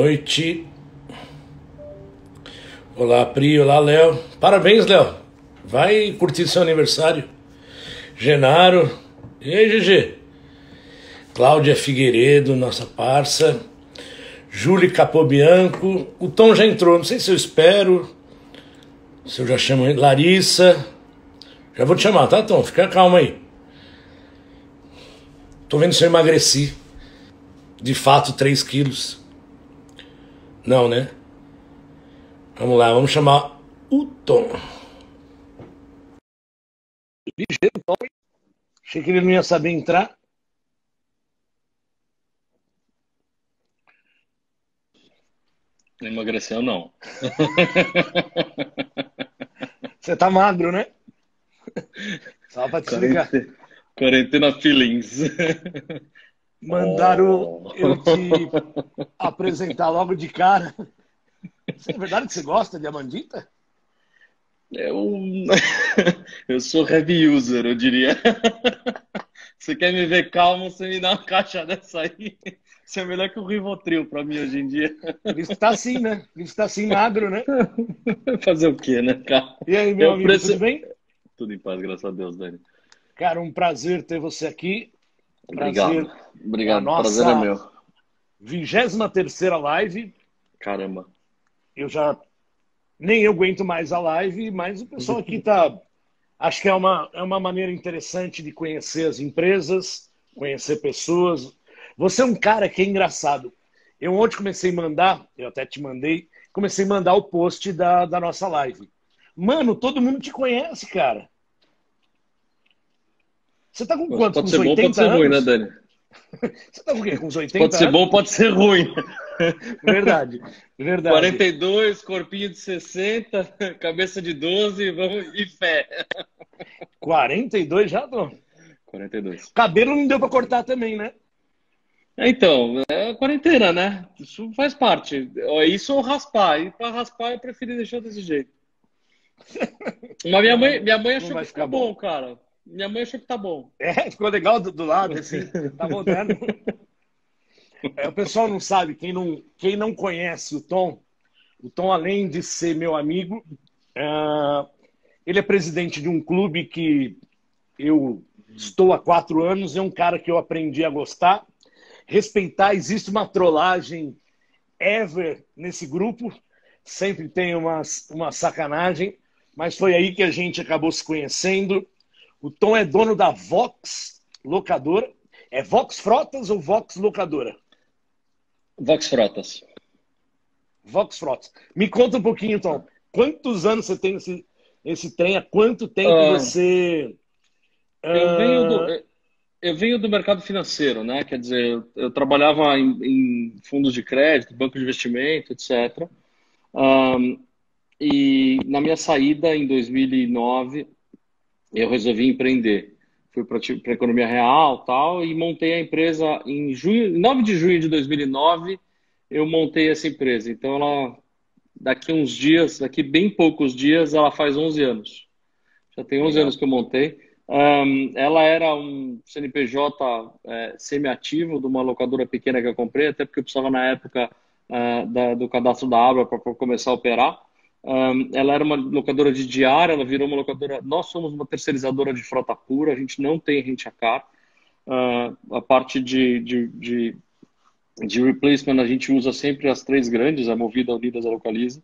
noite. Olá, Pri. Olá, Léo. Parabéns, Léo. Vai curtir seu aniversário. Genaro. E aí, GG? Cláudia Figueiredo, nossa parça. Júlia Capobianco. O Tom já entrou. Não sei se eu espero. Se eu já chamo ele. Larissa. Já vou te chamar, tá, Tom? Fica calmo aí. Tô vendo se eu emagreci. De fato, 3 quilos. Não, né? Vamos lá, vamos chamar o Tom. Ligeiro, Tom. Achei que ele não ia saber entrar. Não emagreceu, não. Você tá magro, né? Só pra te explicar. Quarentena feelings. Mandaram Oh. eu te apresentar logo de cara. É verdade que você gosta de Amandita? Eu, eu sou heavy user, eu diria. Você quer me ver calmo, você me dá uma caixa dessa aí. Isso é melhor que o Rivotril pra mim hoje em dia. Por isso que tá assim, né? Por isso que tá assim magro, né? Fazer o quê, né, cara? E aí, É meu o amigo, preço. tudo bem? Tudo em paz, graças a Deus, Dani. Cara, um prazer ter você aqui. Obrigado. Prazer. É a Obrigado. Prazer é nossa meu. 23ª live. Caramba. Eu já nem eu aguento mais a live, mas o pessoal aqui tá. Acho que é uma maneira interessante de conhecer as empresas, conhecer pessoas. Você é um cara que é engraçado. Eu ontem comecei a mandar, eu até te mandei, comecei a mandar o post da nossa live. Mano, todo mundo te conhece, cara. Você tá com quantos? Com Pode uns ser bom, pode 80 ser ruim, né, anos? Dani? Você tá com o quê? Com uns Pode 80 ser bom, anos? pode ser ruim. Verdade, verdade. 42, corpinho de 60, cabeça de 12, vamos e fé. 42 já, tô. 42. Cabelo não deu pra cortar também, né? Então, é quarentena, né? Isso faz parte. Ó, isso ou raspar. E para raspar eu preferi deixar desse jeito. Mas minha Não, mãe, não, minha mãe não achou vai que ficou ficar bom. bom, cara. Minha mãe achou que tá bom. É, ficou legal do lado, assim, tá moderno. É, o pessoal não sabe, quem não conhece o Tom, além de ser meu amigo, ele é presidente de um clube que eu estou há 4 anos, é um cara que eu aprendi a gostar, respeitar. Existe uma trollagem ever nesse grupo, sempre tem uma sacanagem, mas foi aí que a gente acabou se conhecendo. O Tom é dono da Vox Locadora. É Vox Frotas ou Vox Locadora? Vox Frotas. Vox Frotas. Me conta um pouquinho, Tom. Quantos anos você tem esse trem? Há quanto tempo Ah, você. eu venho do, ah, eu venho do mercado financeiro, né? Quer dizer, eu trabalhava em fundos de crédito, banco de investimento, etc. E na minha saída em 2009, eu resolvi empreender. Fui para a economia real, tal, e montei a empresa em junho, 9 de junho de 2009, eu montei essa empresa. Então ela daqui uns dias, daqui bem poucos dias, ela faz 11 anos. Já tem 11 anos Legal. que eu montei. Ela era um CNPJ semi-ativo de uma locadora pequena que eu comprei, até porque eu precisava na época do cadastro da Abra para começar a operar. Ela era uma locadora de diária, ela virou uma locadora. Nós somos uma terceirizadora de frota pura, a gente não tem rent a car. A parte de replacement a gente usa sempre as três grandes, a Movida, a Unidas, a Localiza.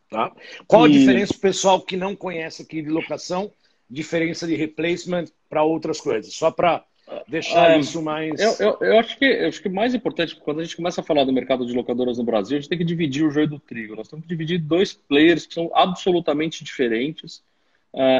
Tá? Qual a E diferença, o pessoal que não conhece aqui de locação, diferença de replacement para outras coisas? Só para deixar Ah, isso eu, mais. eu, eu acho que o mais importante, quando a gente começa a falar do mercado de locadoras no Brasil, a gente tem que dividir o joio do trigo. Nós temos que dividir dois players que são absolutamente diferentes,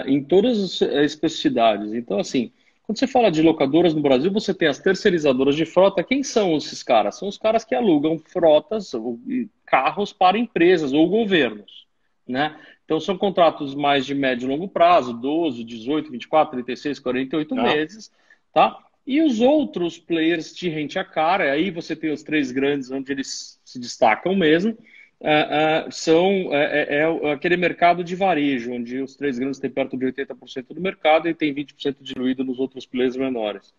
em todas as especificidades. Então, assim, quando você fala de locadoras no Brasil, você tem as terceirizadoras de frota. Quem são esses caras? São os caras que alugam frotas ou carros para empresas ou governos, né? Então, são contratos mais de médio e longo prazo, 12, 18, 24, 36, 48 Tá? meses, tá? E os outros players de rente a cara, aí você tem os três grandes onde eles se destacam mesmo, são aquele mercado de varejo, onde os três grandes têm perto de 80% do mercado e tem 20% diluído nos outros players menores.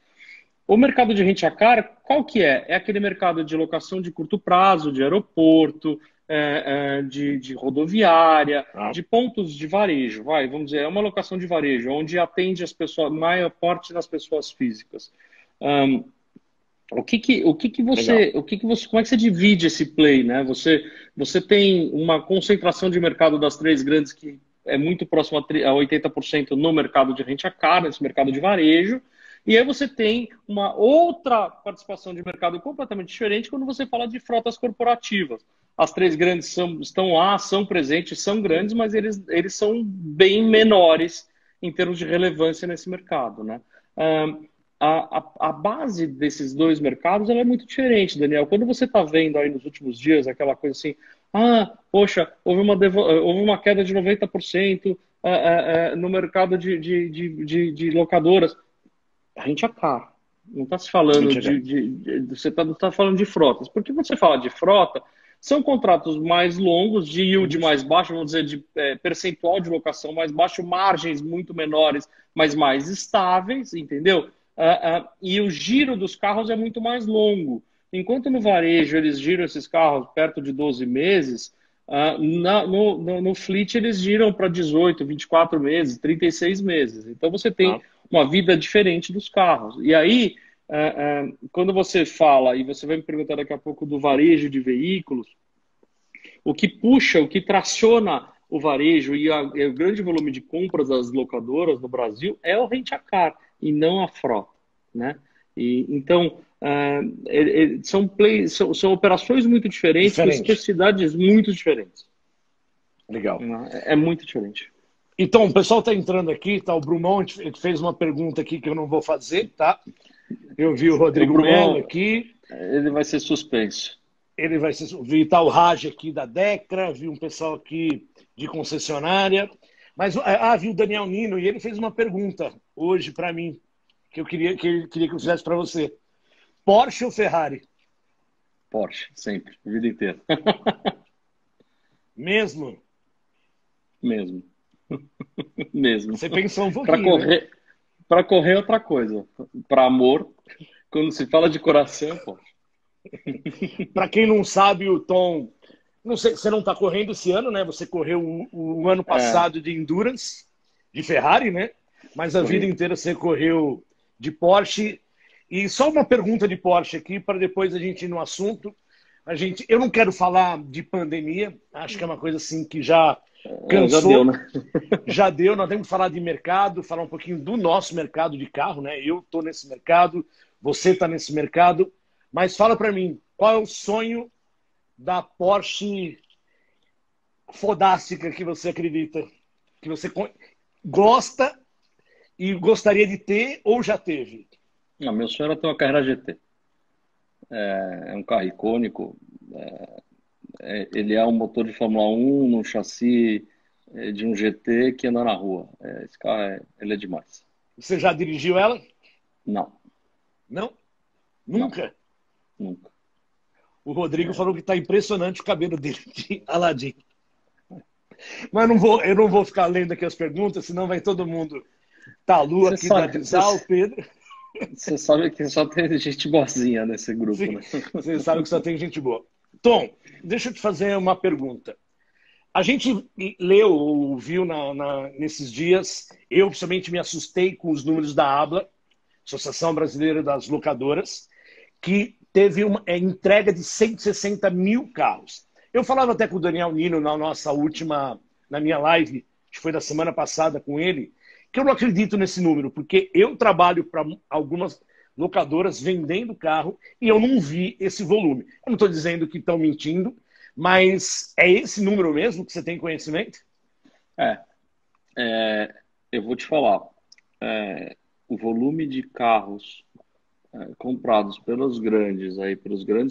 O mercado de rent-a-car, qual que é? É aquele mercado de locação de curto prazo, de aeroporto, de rodoviária, Ah, de pontos de varejo, vamos dizer, é uma locação de varejo, onde atende as pessoas, maior parte das pessoas físicas. Um, legal. como é que você divide esse play, né? Você tem uma concentração de mercado das três grandes que é muito próximo a 80% no mercado de rent-a-car, nesse mercado de varejo, e aí você tem uma outra participação de mercado completamente diferente quando você fala de frotas corporativas. As três grandes estão lá, são presentes, são grandes, mas eles são bem menores em termos de relevância nesse mercado, né? A base desses dois mercados ela é muito diferente, Daniel. Quando você está vendo aí nos últimos dias aquela coisa assim, poxa, houve uma queda de 90% no mercado de locadoras. A gente é caro. Não está se falando você está falando de frotas. Porque quando você fala de frota, são contratos mais longos, de yield mais baixo, vamos dizer, de percentual de locação mais baixo, margens muito menores, mas mais estáveis, entendeu? E o giro dos carros é muito mais longo. Enquanto no varejo eles giram esses carros perto de 12 meses, no fleet eles giram para 18, 24 meses, 36 meses. Então você tem Ah, uma vida diferente dos carros. E aí, quando você fala, e você vai me perguntar daqui a pouco do varejo de veículos, o que puxa, o que traciona o varejo e o grande volume de compras das locadoras no Brasil é o rent-a-car e não a frota, né? Então, são operações muito diferentes, com diferente. especificidades muito diferentes. Legal. É muito diferente. Então, o pessoal está entrando aqui, tá? O Brumont ele fez uma pergunta aqui que eu não vou fazer, tá? Eu vi o O Rodrigo Melo Bruno, aqui, ele vai ser suspenso. ele vai ser. Vi tá o Raj aqui da Decra, vi um pessoal aqui de concessionária. Mas vi o Daniel Nino e ele fez uma pergunta hoje para mim, que eu queria que eu fizesse para você. Porsche ou Ferrari? Porsche, sempre, a vida inteira. Mesmo? Mesmo. Mesmo. Você pensou um Para pouquinho, né? correr, para correr é outra coisa. Para amor, quando se fala de coração, pô. Para quem não sabe, o Tom, não sei, você não está correndo esse ano, né? Você correu o ano É, passado de Endurance, de Ferrari, né? Mas a vida corri. inteira você correu de Porsche. E só uma pergunta de Porsche aqui, para depois a gente ir no assunto. Eu não quero falar de pandemia, acho que é uma coisa assim que já Já deu, cansou, né? já deu. Nós temos que falar de mercado, falar um pouquinho do nosso mercado de carro, né? Eu estou nesse mercado, você está nesse mercado. Mas fala para mim, qual é o sonho da Porsche fodástica que você acredita? Que você gosta e gostaria de ter ou já teve? Não, meu sonho era ter uma carreira GT. É um carro icônico. Ele é um motor de Fórmula 1 num chassi de um GT que anda na rua. Esse carro ele é demais. Você já dirigiu ela? Não, Não? não, Nunca? nunca. O Rodrigo falou que está impressionante o cabelo dele de Aladdin. Mas eu não vou ficar lendo aqui as perguntas, senão vai todo mundo. Tá, Lu Você aqui da sabe, Avisal, o Pedro. você sabe que só tem gente boazinha nesse grupo, Sim, né? você sabe que só tem gente boa. Tom, deixa eu te fazer uma pergunta. A gente leu ou viu nesses dias, eu principalmente me assustei com os números da ABLA, Associação Brasileira das Locadoras, que teve uma entrega de 160 mil carros. Eu falava até com o Daniel Nino na minha live, que foi da semana passada com ele, que eu não acredito nesse número, porque eu trabalho para algumas locadoras vendendo carro e eu não vi esse volume. Eu não estou dizendo que estão mentindo, mas é esse número mesmo que você tem conhecimento? É, eu vou te falar. O volume de carros comprados pelos grandes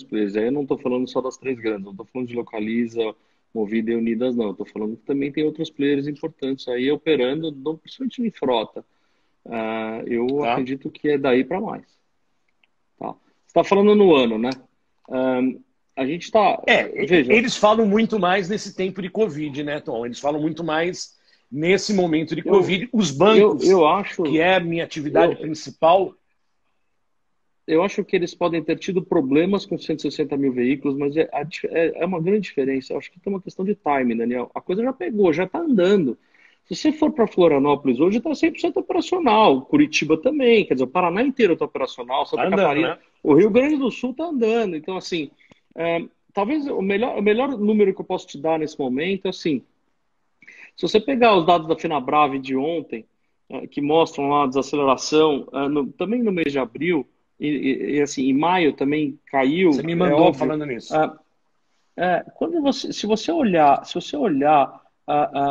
players, aí eu não estou falando só das três grandes, não estou falando de Localiza, Movida e Unidas, não. Estou falando que também tem outros players importantes aí operando, não, principalmente em frota. Eu Tá? acredito que é daí para mais. Tá? Você está falando no ano, né? Ah, a gente está. Veja, Eles falam muito mais nesse tempo de Covid, né, Tom? Eles falam muito mais nesse momento de eu, Covid. Os eu bancos, que acho. é a minha atividade Eu, principal, eu acho que eles podem ter tido problemas com 160 mil veículos, mas é uma grande diferença. Eu acho que tem uma questão de timing, Daniel. A coisa já pegou, já está andando. Se você for para Florianópolis hoje, está 100% operacional. Curitiba também, quer dizer, o Paraná inteiro está operacional, Tá Santa andando, Catarina, né? o Rio Grande do Sul está andando. Então, assim, talvez o melhor número que eu posso te dar nesse momento é assim, se você pegar os dados da FenaBrave de ontem, que mostram lá a desaceleração, também no mês de abril, assim, em maio também Você caiu, me é mandou óbvio. falando nisso. ah, se você olhar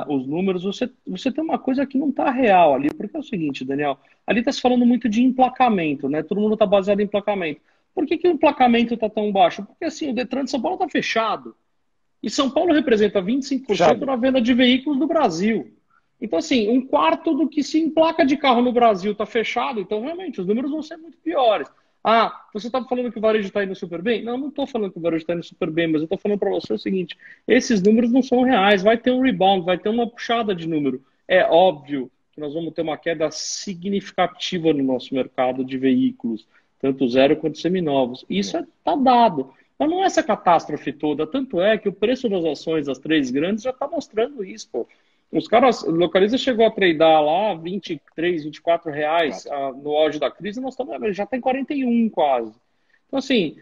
os números, você tem uma coisa que não está real ali, porque é o seguinte, Daniel, ali está se falando muito de emplacamento, né? Todo mundo está baseado em emplacamento. Por que que o emplacamento está tão baixo? Porque assim, o Detran de São Paulo está fechado. E São Paulo representa 25% Fechado. na venda de veículos do Brasil. Então, assim, um quarto do que se emplaca de carro no Brasil está fechado, então realmente os números vão ser muito piores. Ah, você está falando que o varejo está indo super bem? Não, não estou falando que o varejo está indo super bem, mas eu estou falando para você o seguinte: esses números não são reais, vai ter um rebound, vai ter uma puxada de número. É óbvio que nós vamos ter uma queda significativa no nosso mercado de veículos, tanto zero quanto seminovos. Isso está dado. Mas não é essa catástrofe toda, tanto é que o preço das ações das três grandes já está mostrando isso, pô. Os caras, Localiza chegou a tradear lá 23, R$ 24 Quatro. no auge da crise, nós estamos, já tem 41 quase. Então, assim,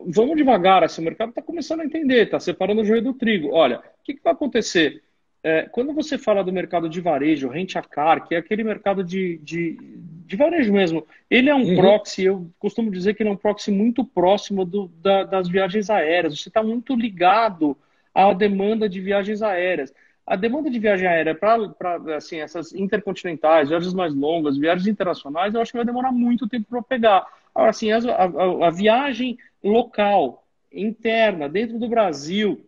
vamos devagar, assim, o mercado está começando a entender, está separando o joio do trigo. Olha, o que vai acontecer? Quando você fala do mercado de varejo, rent a car, que é aquele mercado de varejo mesmo, ele é um Uhum. proxy, eu costumo dizer que ele é um proxy muito próximo das viagens aéreas. Você está muito ligado à demanda de viagens aéreas. A demanda de viagem aérea para assim, essas intercontinentais, viagens mais longas, viagens internacionais, eu acho que vai demorar muito tempo para pegar. Agora, assim, a viagem local, interna, dentro do Brasil,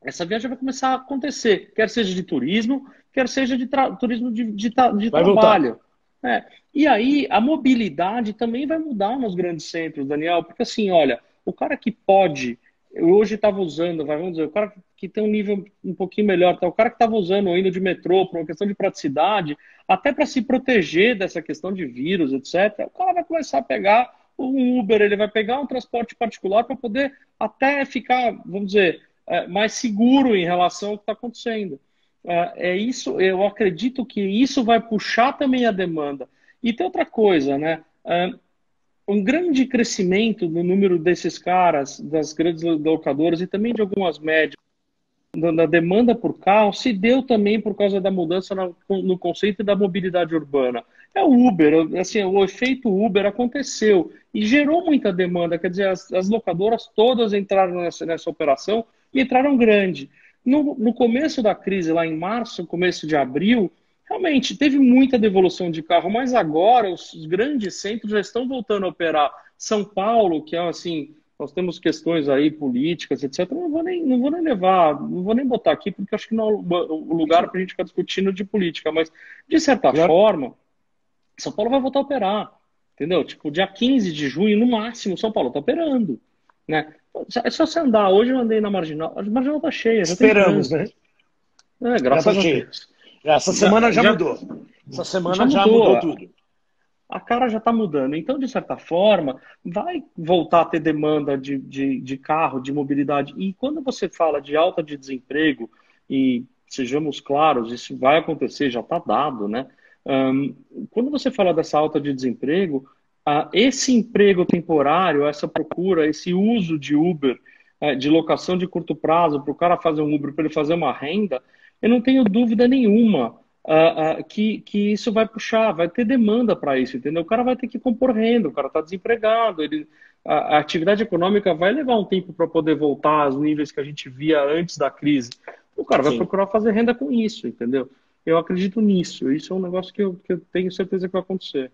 essa viagem vai começar a acontecer, quer seja de turismo, quer seja de turismo de Vai voltar. trabalho. É. E aí a mobilidade também vai mudar nos grandes centros, Daniel, porque assim, olha, o cara que pode, eu hoje estava usando, vamos dizer, o cara que tem um nível um pouquinho melhor, tá? O cara que estava usando ou indo de metrô por uma questão de praticidade, até para se proteger dessa questão de vírus, etc., o cara vai começar a pegar um Uber, ele vai pegar um transporte particular para poder até ficar, vamos dizer, mais seguro em relação ao que está acontecendo. É isso, eu acredito que isso vai puxar também a demanda. E tem outra coisa, né? Um grande crescimento no número desses caras, das grandes locadoras e também de algumas médias, na demanda por carro, se deu também por causa da mudança no conceito da mobilidade urbana. É o Uber, assim, o efeito Uber aconteceu e gerou muita demanda, quer dizer, as locadoras todas entraram nessa operação e entraram grande. No começo da crise, lá em março, começo de abril, realmente teve muita devolução de carro, mas agora os grandes centros já estão voltando a operar. São Paulo, que é assim, nós temos questões aí políticas, etc. Não vou nem levar, não vou nem botar aqui, porque acho que não é o lugar para a gente ficar discutindo de política, mas de certa Claro. forma, São Paulo vai voltar a operar, entendeu? Tipo, dia 15 de junho, no máximo, São Paulo está operando, né? É só você andar. Hoje eu andei na Marginal, a Marginal está cheia, já tem Esperamos, né? trânsito. Já tá Graças a cheio. Deus. Essa semana Já, já já, mudou. Essa já semana já mudou mudou. tudo. A cara já está mudando. Então, de certa forma, vai voltar a ter demanda de carro, de mobilidade. E quando você fala de alta de desemprego, e sejamos claros, isso vai acontecer, já está dado, né? Quando você fala dessa alta de desemprego, esse emprego temporário, essa procura, esse uso de Uber, de locação de curto prazo, para o cara fazer um Uber, para ele fazer uma renda, eu não tenho dúvida nenhuma que isso vai puxar, vai ter demanda para isso, entendeu? O cara vai ter que compor renda, o cara está desempregado, a atividade econômica vai levar um tempo para poder voltar aos níveis que a gente via antes da crise. O cara vai Sim. procurar fazer renda com isso, entendeu? Eu acredito nisso, isso é um negócio que eu tenho certeza que vai acontecer.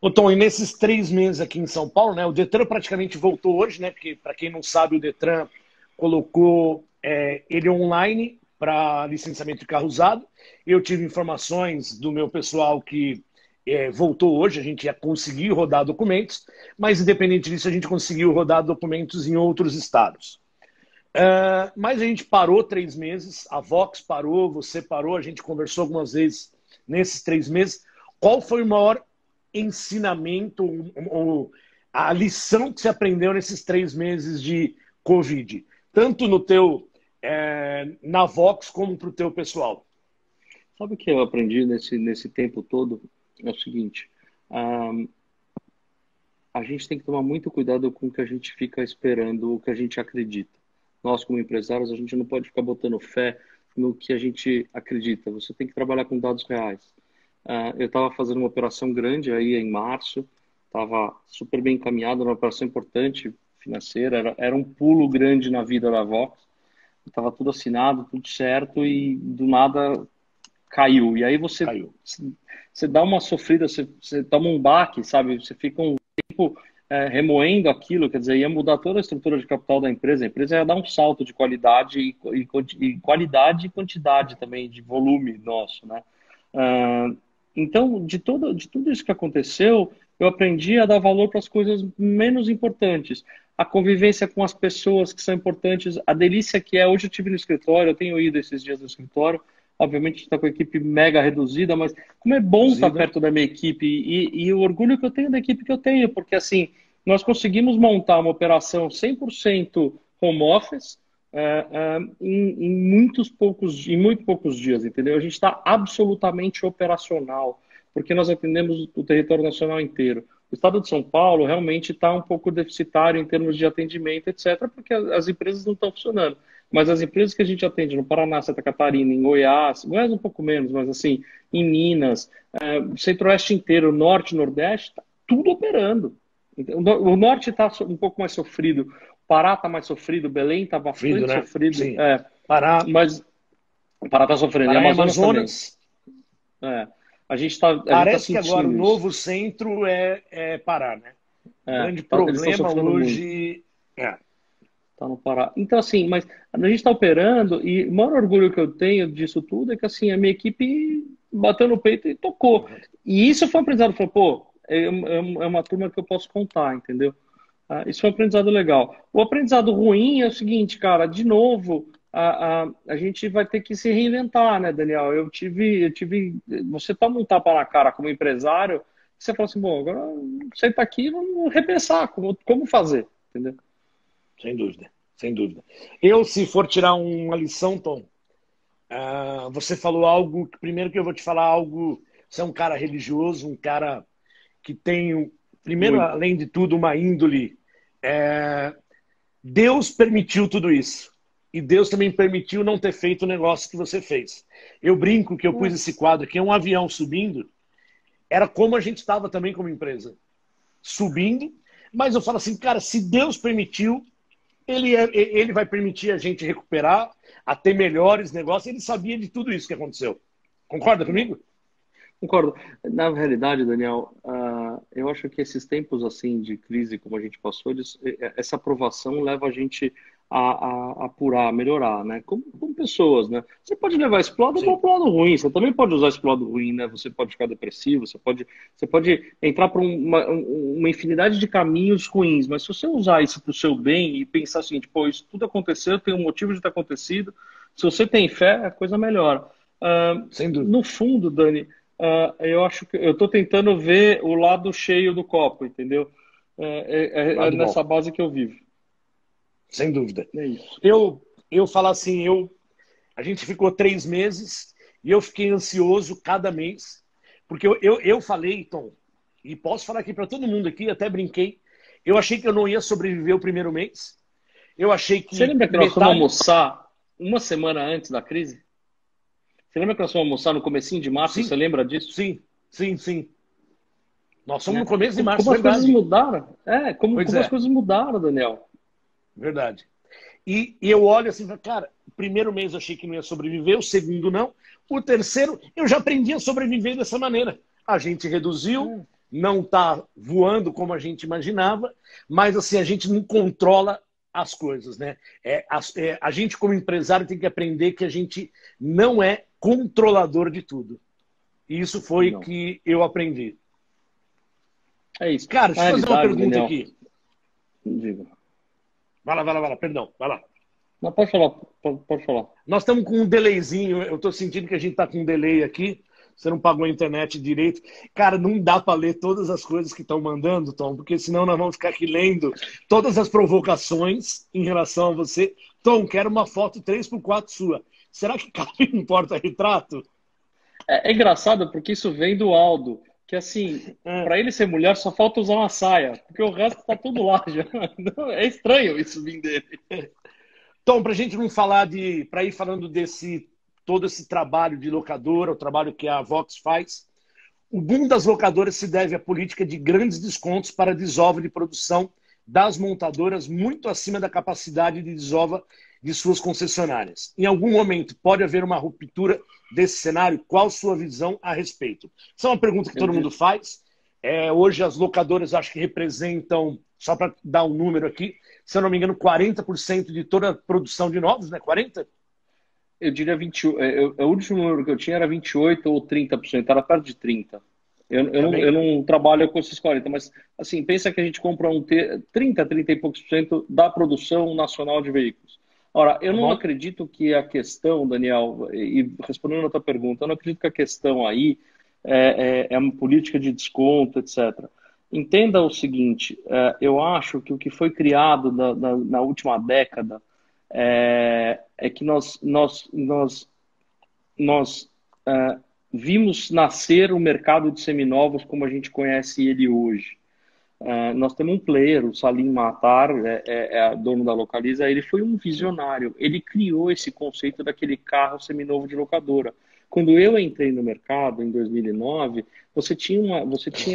Ô, Tom, e nesses 3 meses aqui em São Paulo, né? O Detran praticamente voltou hoje, né? Porque, para quem não sabe, o Detran colocou ele online para licenciamento de carro usado. Eu tive informações do meu pessoal que voltou hoje, a gente ia conseguir rodar documentos, mas independente disso, a gente conseguiu rodar documentos em outros estados. Mas a gente parou 3 meses, a Vox parou, você parou, a gente conversou algumas vezes nesses 3 meses. Qual foi o maior ensinamento ou a lição que você aprendeu nesses 3 meses de Covid, tanto no teu na Vox como para o teu pessoal? Sabe o que eu aprendi nesse tempo todo? É o seguinte, ah, a gente tem que tomar muito cuidado com o que a gente fica esperando, o que a gente acredita. Nós, como empresários, a gente não pode ficar botando fé no que a gente acredita. Você tem que trabalhar com dados reais. Eu estava fazendo uma operação grande aí em março, estava super bem encaminhado, uma operação importante financeira, era um pulo grande na vida da Vox. Estava tudo assinado, tudo certo e do nada caiu. E aí Caiu. você dá uma sofrida, você toma um baque, sabe? Você fica um tempo remoendo aquilo, quer dizer, ia mudar toda a estrutura de capital da empresa. A empresa ia dar um salto de qualidade e qualidade e quantidade também, de volume nosso, né? Então, de tudo isso que aconteceu, eu aprendi a dar valor para as coisas menos importantes. A convivência com as pessoas que são importantes, a delícia que é. Hoje eu estive no escritório, eu tenho ido esses dias no escritório, obviamente está com a equipe mega reduzida, mas como é bom estar perto da minha equipe e o orgulho que eu tenho da equipe que eu tenho, porque assim, nós conseguimos montar uma operação 100% home office em muito poucos dias, entendeu? A gente está absolutamente operacional, porque nós atendemos o território nacional inteiro. O estado de São Paulo realmente está um pouco deficitário em termos de atendimento, etc., porque as empresas não estão funcionando. Mas as empresas que a gente atende no Paraná, Santa Catarina, em Goiás um pouco menos, mas assim, em Minas, Centro-Oeste inteiro, Norte, Nordeste, está tudo operando. O Norte está um pouco mais sofrido, o Pará está mais sofrido, Belém está bastante Né? sofrido. Sim. Pará, mas o Pará está sofrendo, Pará e Amazonas também. A gente está Parece tá que agora o isso. novo centro é Pará, né? O grande problema hoje tá no Pará. Então, assim, mas a gente está operando e o maior orgulho que eu tenho disso tudo é que, assim, a minha equipe bateu no peito e tocou. E isso foi um aprendizado. Falei, pô, é uma turma que eu posso contar, entendeu? Isso foi um aprendizado legal. O aprendizado ruim é o seguinte, cara, de novo, a gente vai ter que se reinventar, né, Daniel? Você toma um tapa na cara como empresário, você fala assim, bom, agora você está aqui, vamos repensar como fazer, entendeu? Sem dúvida, sem dúvida. Eu, se for tirar uma lição, Tom, você falou algo, primeiro que eu vou te falar algo, você é um cara religioso, um cara que tem, primeiro, Muito. além de tudo, uma índole. Deus permitiu tudo isso. E Deus também permitiu não ter feito o negócio que você fez. Eu brinco que eu pus esse quadro aqui, é um avião subindo, era como a gente estava também como empresa. Subindo, mas eu falo assim, cara, se Deus permitiu, ele vai permitir a gente recuperar, a ter melhores negócios. Ele sabia de tudo isso que aconteceu. Concorda comigo? Concordo. Na realidade, Daniel, eu acho que esses tempos assim de crise como a gente passou, essa aprovação leva a gente a apurar, a melhorar, né? Como pessoas, né? Você pode levar esse lado para o lado ruim, você também pode usar esse lado ruim, né? Você pode ficar depressivo, você pode entrar para uma infinidade de caminhos ruins, mas se você usar isso para o seu bem e pensar o seguinte, pô, isso tudo aconteceu, tem um motivo de ter acontecido, se você tem fé, a coisa melhora. Sem dúvida. No fundo, Dani, eu acho que eu estou tentando ver o lado cheio do copo, entendeu? É nessa base que eu vivo. Sem dúvida. É isso. Eu falo assim, a gente ficou 3 meses e eu fiquei ansioso cada mês, porque eu falei, Tom, e posso falar aqui para todo mundo aqui, até brinquei, eu achei que eu não ia sobreviver o primeiro mês. Eu achei que... Você lembra que nós fomos almoçar uma semana antes da crise? Você lembra que nós fomos almoçar no comecinho de março? Sim. Você lembra disso? Sim. Nós somos no começo de março, como as coisas mudaram. Como as coisas mudaram, Daniel. Verdade. E eu olho assim, cara, o primeiro mês eu achei que não ia sobreviver, o segundo não. O terceiro, eu já aprendi a sobreviver dessa maneira. A gente reduziu, não está voando como a gente imaginava, mas assim, a gente não controla as coisas, né? A gente, como empresário, tem que aprender que a gente não é controlador de tudo. E isso foi que eu aprendi. É isso. Cara, deixa eu fazer uma pergunta, Daniel, aqui. Diga. Vai lá, perdão, vai lá. Não, pode falar. Nós estamos com um delayzinho, eu estou sentindo que a gente está com um delay aqui. você não pagou a internet direito. Cara, não dá para ler todas as coisas que estão mandando, Tom, porque senão nós vamos ficar aqui lendo todas as provocações em relação a você. Tom, quero uma foto 3x4 sua. Será que cabe um porta-retrato? É engraçado porque isso vem do Aldo, que assim, para ele ser mulher só falta usar uma saia, porque o resto tá tudo lá já. É estranho isso vir dele. Tom, para a gente não falar para ir falando desse todo esse trabalho de locadora, o trabalho que a Vox faz, o boom das locadoras se deve à política de grandes descontos para desova de produção das montadoras muito acima da capacidade de desova de suas concessionárias. Em algum momento pode haver uma ruptura desse cenário? Qual sua visão a respeito? Essa é uma pergunta que todo mundo faz. Hoje as locadoras acho que representam, só para dar um número aqui, se eu não me engano, 40% de toda a produção de novos, né? 40%? Eu diria 28%. O último número que eu tinha era 28% ou 30%, era perto de 30%. Eu não trabalho com esses 40%, mas assim, pensa que a gente compra 30 e poucos por cento da produção nacional de veículos. Ora, eu não acredito que a questão, Daniel, e respondendo a tua pergunta, eu não acredito que a questão aí é uma política de desconto, etc. Entenda o seguinte, eu acho que o que foi criado na última década é que nós vimos nascer o mercado de seminovos como a gente conhece ele hoje. Nós temos um player, o Salim Matar, dono da Localiza, ele foi um visionário. Ele criou esse conceito daquele carro seminovo de locadora. Quando eu entrei no mercado, em 2009, você tinha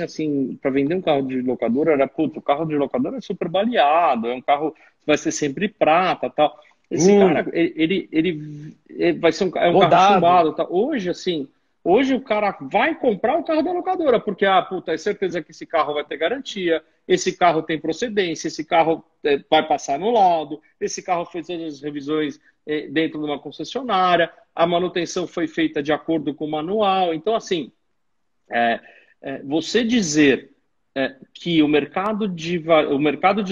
assim, para vender um carro de locadora, o carro de locadora é super baleado, é um carro que vai ser sempre prata, tal. Esse cara, ele vai ser um carro chumbado, tal. Hoje o cara vai comprar o carro da locadora, porque, é certeza que esse carro vai ter garantia, esse carro tem procedência, esse carro vai passar no laudo, esse carro fez todas as revisões dentro de uma concessionária, a manutenção foi feita de acordo com o manual. Então, assim, você dizer que o mercado de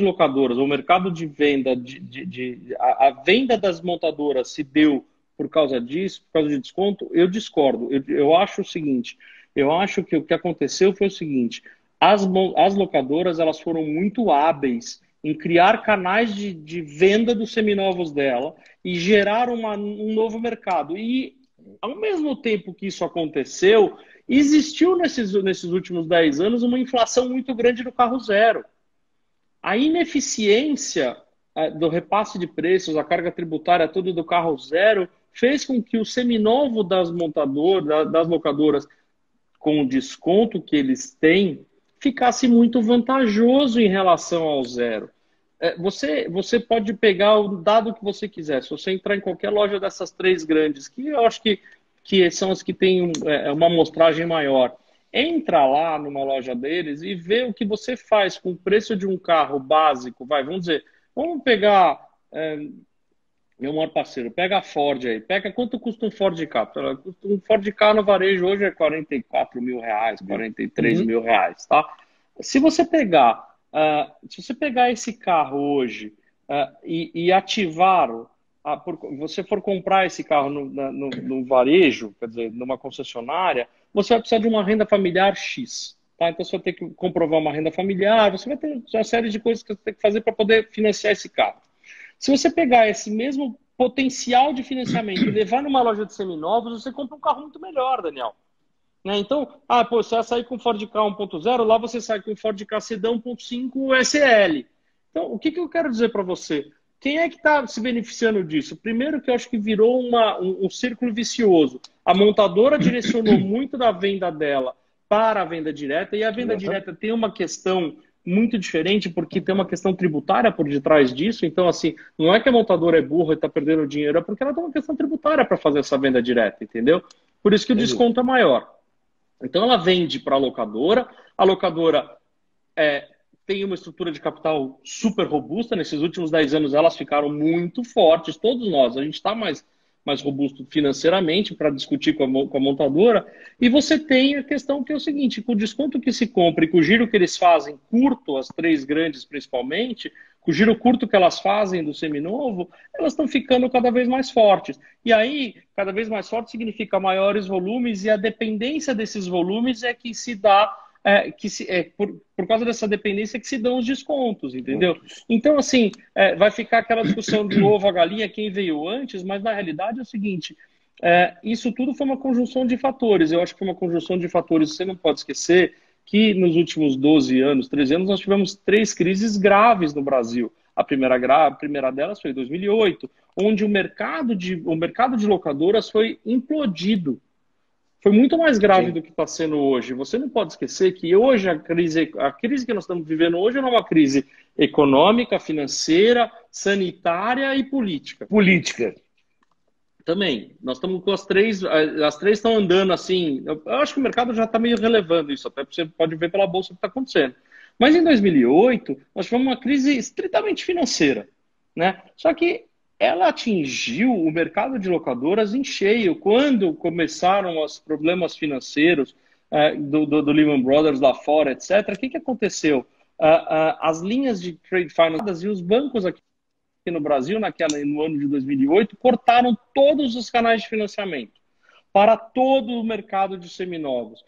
locadoras, o mercado de venda, a venda das montadoras se deu por causa disso, por causa de desconto, eu discordo. Eu acho o seguinte, eu acho que o que aconteceu foi o seguinte, as locadoras elas foram muito hábeis em criar canais de venda dos seminovos dela e gerar um novo mercado. E, ao mesmo tempo que isso aconteceu, existiu nesses últimos 10 anos uma inflação muito grande do carro zero. A ineficiência do repasse de preços, a carga tributária toda do carro zero, fez com que o seminovo das montadoras, das locadoras, com o desconto que eles têm, ficasse muito vantajoso em relação ao zero. Você pode pegar o dado que você quiser. Se você entrar em qualquer loja dessas 3 grandes, que eu acho que são as que têm uma amostragem maior, entra lá numa loja deles e vê o que você faz com o preço de um carro básico. Vamos pegar... meu maior parceiro, pega a Ford aí. Quanto custa um Ford Ka? Um Ford Ka no varejo hoje é 44 mil reais, 43 mil reais, tá? Se você pegar esse carro hoje e ativar, você for comprar esse carro no varejo, quer dizer, numa concessionária, você vai precisar de uma renda familiar X. Tá? Então você vai ter que comprovar uma renda familiar, você vai ter uma série de coisas que você tem que fazer para poder financiar esse carro. Se você pegar esse mesmo potencial de financiamento e levar numa loja de seminovos, você compra um carro muito melhor, Daniel. Né? Então, você vai sair com Ford Ka 1.0, lá você sai com Ford Ka Sedan 1.5 SL. Então, o que eu quero dizer para você? Quem é que está se beneficiando disso? Primeiro que eu acho que virou um círculo vicioso. A montadora direcionou muito da venda dela para a venda direta, e a venda direta tem uma questão muito diferente, porque tem uma questão tributária por detrás disso. Então, assim, não é que a montadora é burra e está perdendo dinheiro, é porque ela tem uma questão tributária para fazer essa venda direta, entendeu? Por isso que o desconto é maior. Então, ela vende para a locadora tem uma estrutura de capital super robusta. Nesses últimos 10 anos, elas ficaram muito fortes, todos nós. A gente está mais mais robusto financeiramente para discutir com a montadora. E você tem a questão que é o seguinte, com o desconto que se compra e com o giro que eles fazem curto, as três grandes principalmente, com o giro curto que elas fazem do seminovo, elas estão ficando cada vez mais fortes. E aí, cada vez mais forte significa maiores volumes, e a dependência desses volumes é que se dá, por causa dessa dependência que se dão os descontos, entendeu? Então, assim, vai ficar aquela discussão do ovo, a galinha, quem veio antes, mas na realidade é o seguinte, isso tudo foi uma conjunção de fatores. Eu acho que foi uma conjunção de fatores, você não pode esquecer que nos últimos 12 anos, 13 anos, nós tivemos 3 crises graves no Brasil. A primeira delas foi em 2008, onde o mercado de locadoras foi implodido. Foi muito mais grave do que está sendo hoje. Você não pode esquecer que hoje a crise que nós estamos vivendo hoje não é uma crise econômica, financeira, sanitária e política. Política. Também. Nós estamos com as três estão andando assim. Eu acho que o mercado já está meio relevando isso, até você pode ver pela bolsa o que está acontecendo. Mas em 2008, nós tivemos uma crise estritamente financeira, né? Só que ela atingiu o mercado de locadoras em cheio. Quando começaram os problemas financeiros do Lehman Brothers lá fora, etc., o que aconteceu? As linhas de trade finance e os bancos aqui no Brasil, no ano de 2008, cortaram todos os canais de financiamento para todo o mercado de seminovos.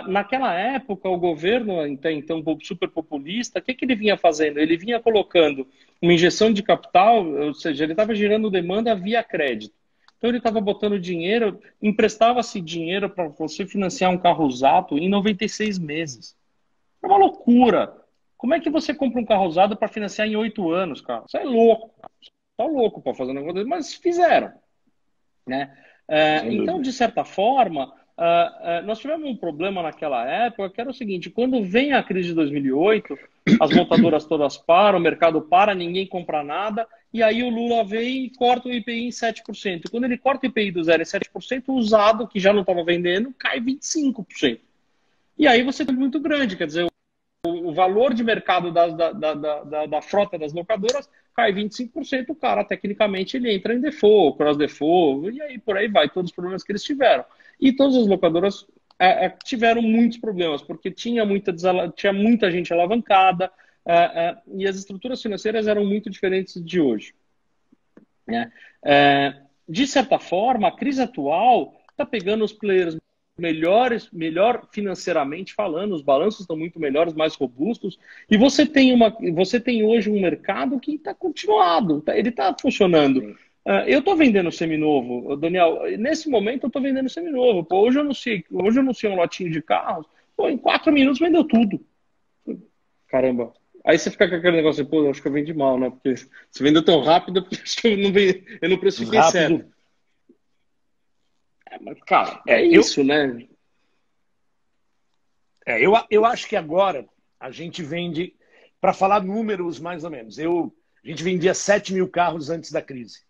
Naquela época, o governo, então super populista, o que ele vinha fazendo? Ele vinha colocando uma injeção de capital, ou seja, ele estava gerando demanda via crédito. Então ele estava botando dinheiro, emprestava-se dinheiro para você financiar um carro usado em 96 meses. É uma loucura. Como é que você compra um carro usado para financiar em 8 anos, cara? Isso é louco. Está louco para fazer um negócio desse, mas fizeram, né? Então, de certa forma, nós tivemos um problema naquela época, que era o seguinte: quando vem a crise de 2008, as montadoras todas param, o mercado para, ninguém compra nada, e aí o Lula vem e corta o IPI em 7%. Quando ele corta o IPI do 0 em 7%, o usado, que já não estava vendendo, cai 25%. E aí você tem muito grande, quer dizer, o valor de mercado da frota das locadoras cai 25%, o cara, tecnicamente, ele entra em default, cross default, e aí por aí vai, todos os problemas que eles tiveram. E todas as locadoras tiveram muitos problemas, porque tinha muita gente alavancada, e as estruturas financeiras eram muito diferentes de hoje, né? De certa forma, a crise atual está pegando os players melhor financeiramente falando, os balanços estão muito melhores, mais robustos, e você tem hoje um mercado que está continuado, ele está funcionando. Eu estou vendendo seminovo, Daniel, nesse momento eu estou vendendo seminovo. Pô, hoje eu anunciei um lotinho de carros, pô, em 4 minutos vendeu tudo. Caramba. Aí você fica com aquele negócio, pô, eu acho que eu vendi mal, né? Porque você vendeu tão rápido, porque eu não precifiquei certo. Mas, cara, isso, né? Eu acho que agora a gente vende, para falar números mais ou menos, a gente vendia 7 mil carros antes da crise.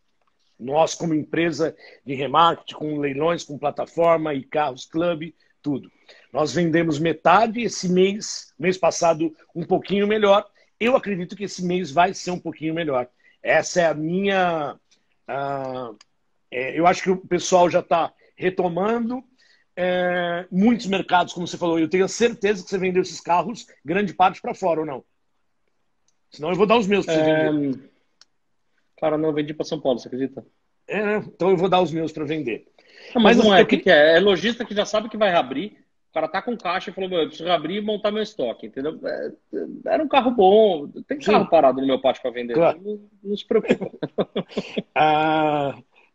Nós, como empresa de remarketing, com leilões, com plataforma e carros clube, tudo. Nós vendemos metade esse mês passado um pouquinho melhor. Eu acredito que esse mês vai ser um pouquinho melhor. Essa é a minha... eu acho que o pessoal já está retomando muitos mercados, como você falou. Eu tenho certeza que você vendeu esses carros, grande parte para fora, ou não? Senão eu vou dar os meus para você vender. Cara, não, eu vendi para São Paulo, você acredita? Então eu vou dar os meus para vender. Mas não é, o que é? É lojista que já sabe que vai reabrir. O cara tá com caixa e falou, eu preciso reabrir e montar meu estoque, entendeu? Era um carro bom. Tem carro parado no meu pátio para vender. Claro. Não se preocupa.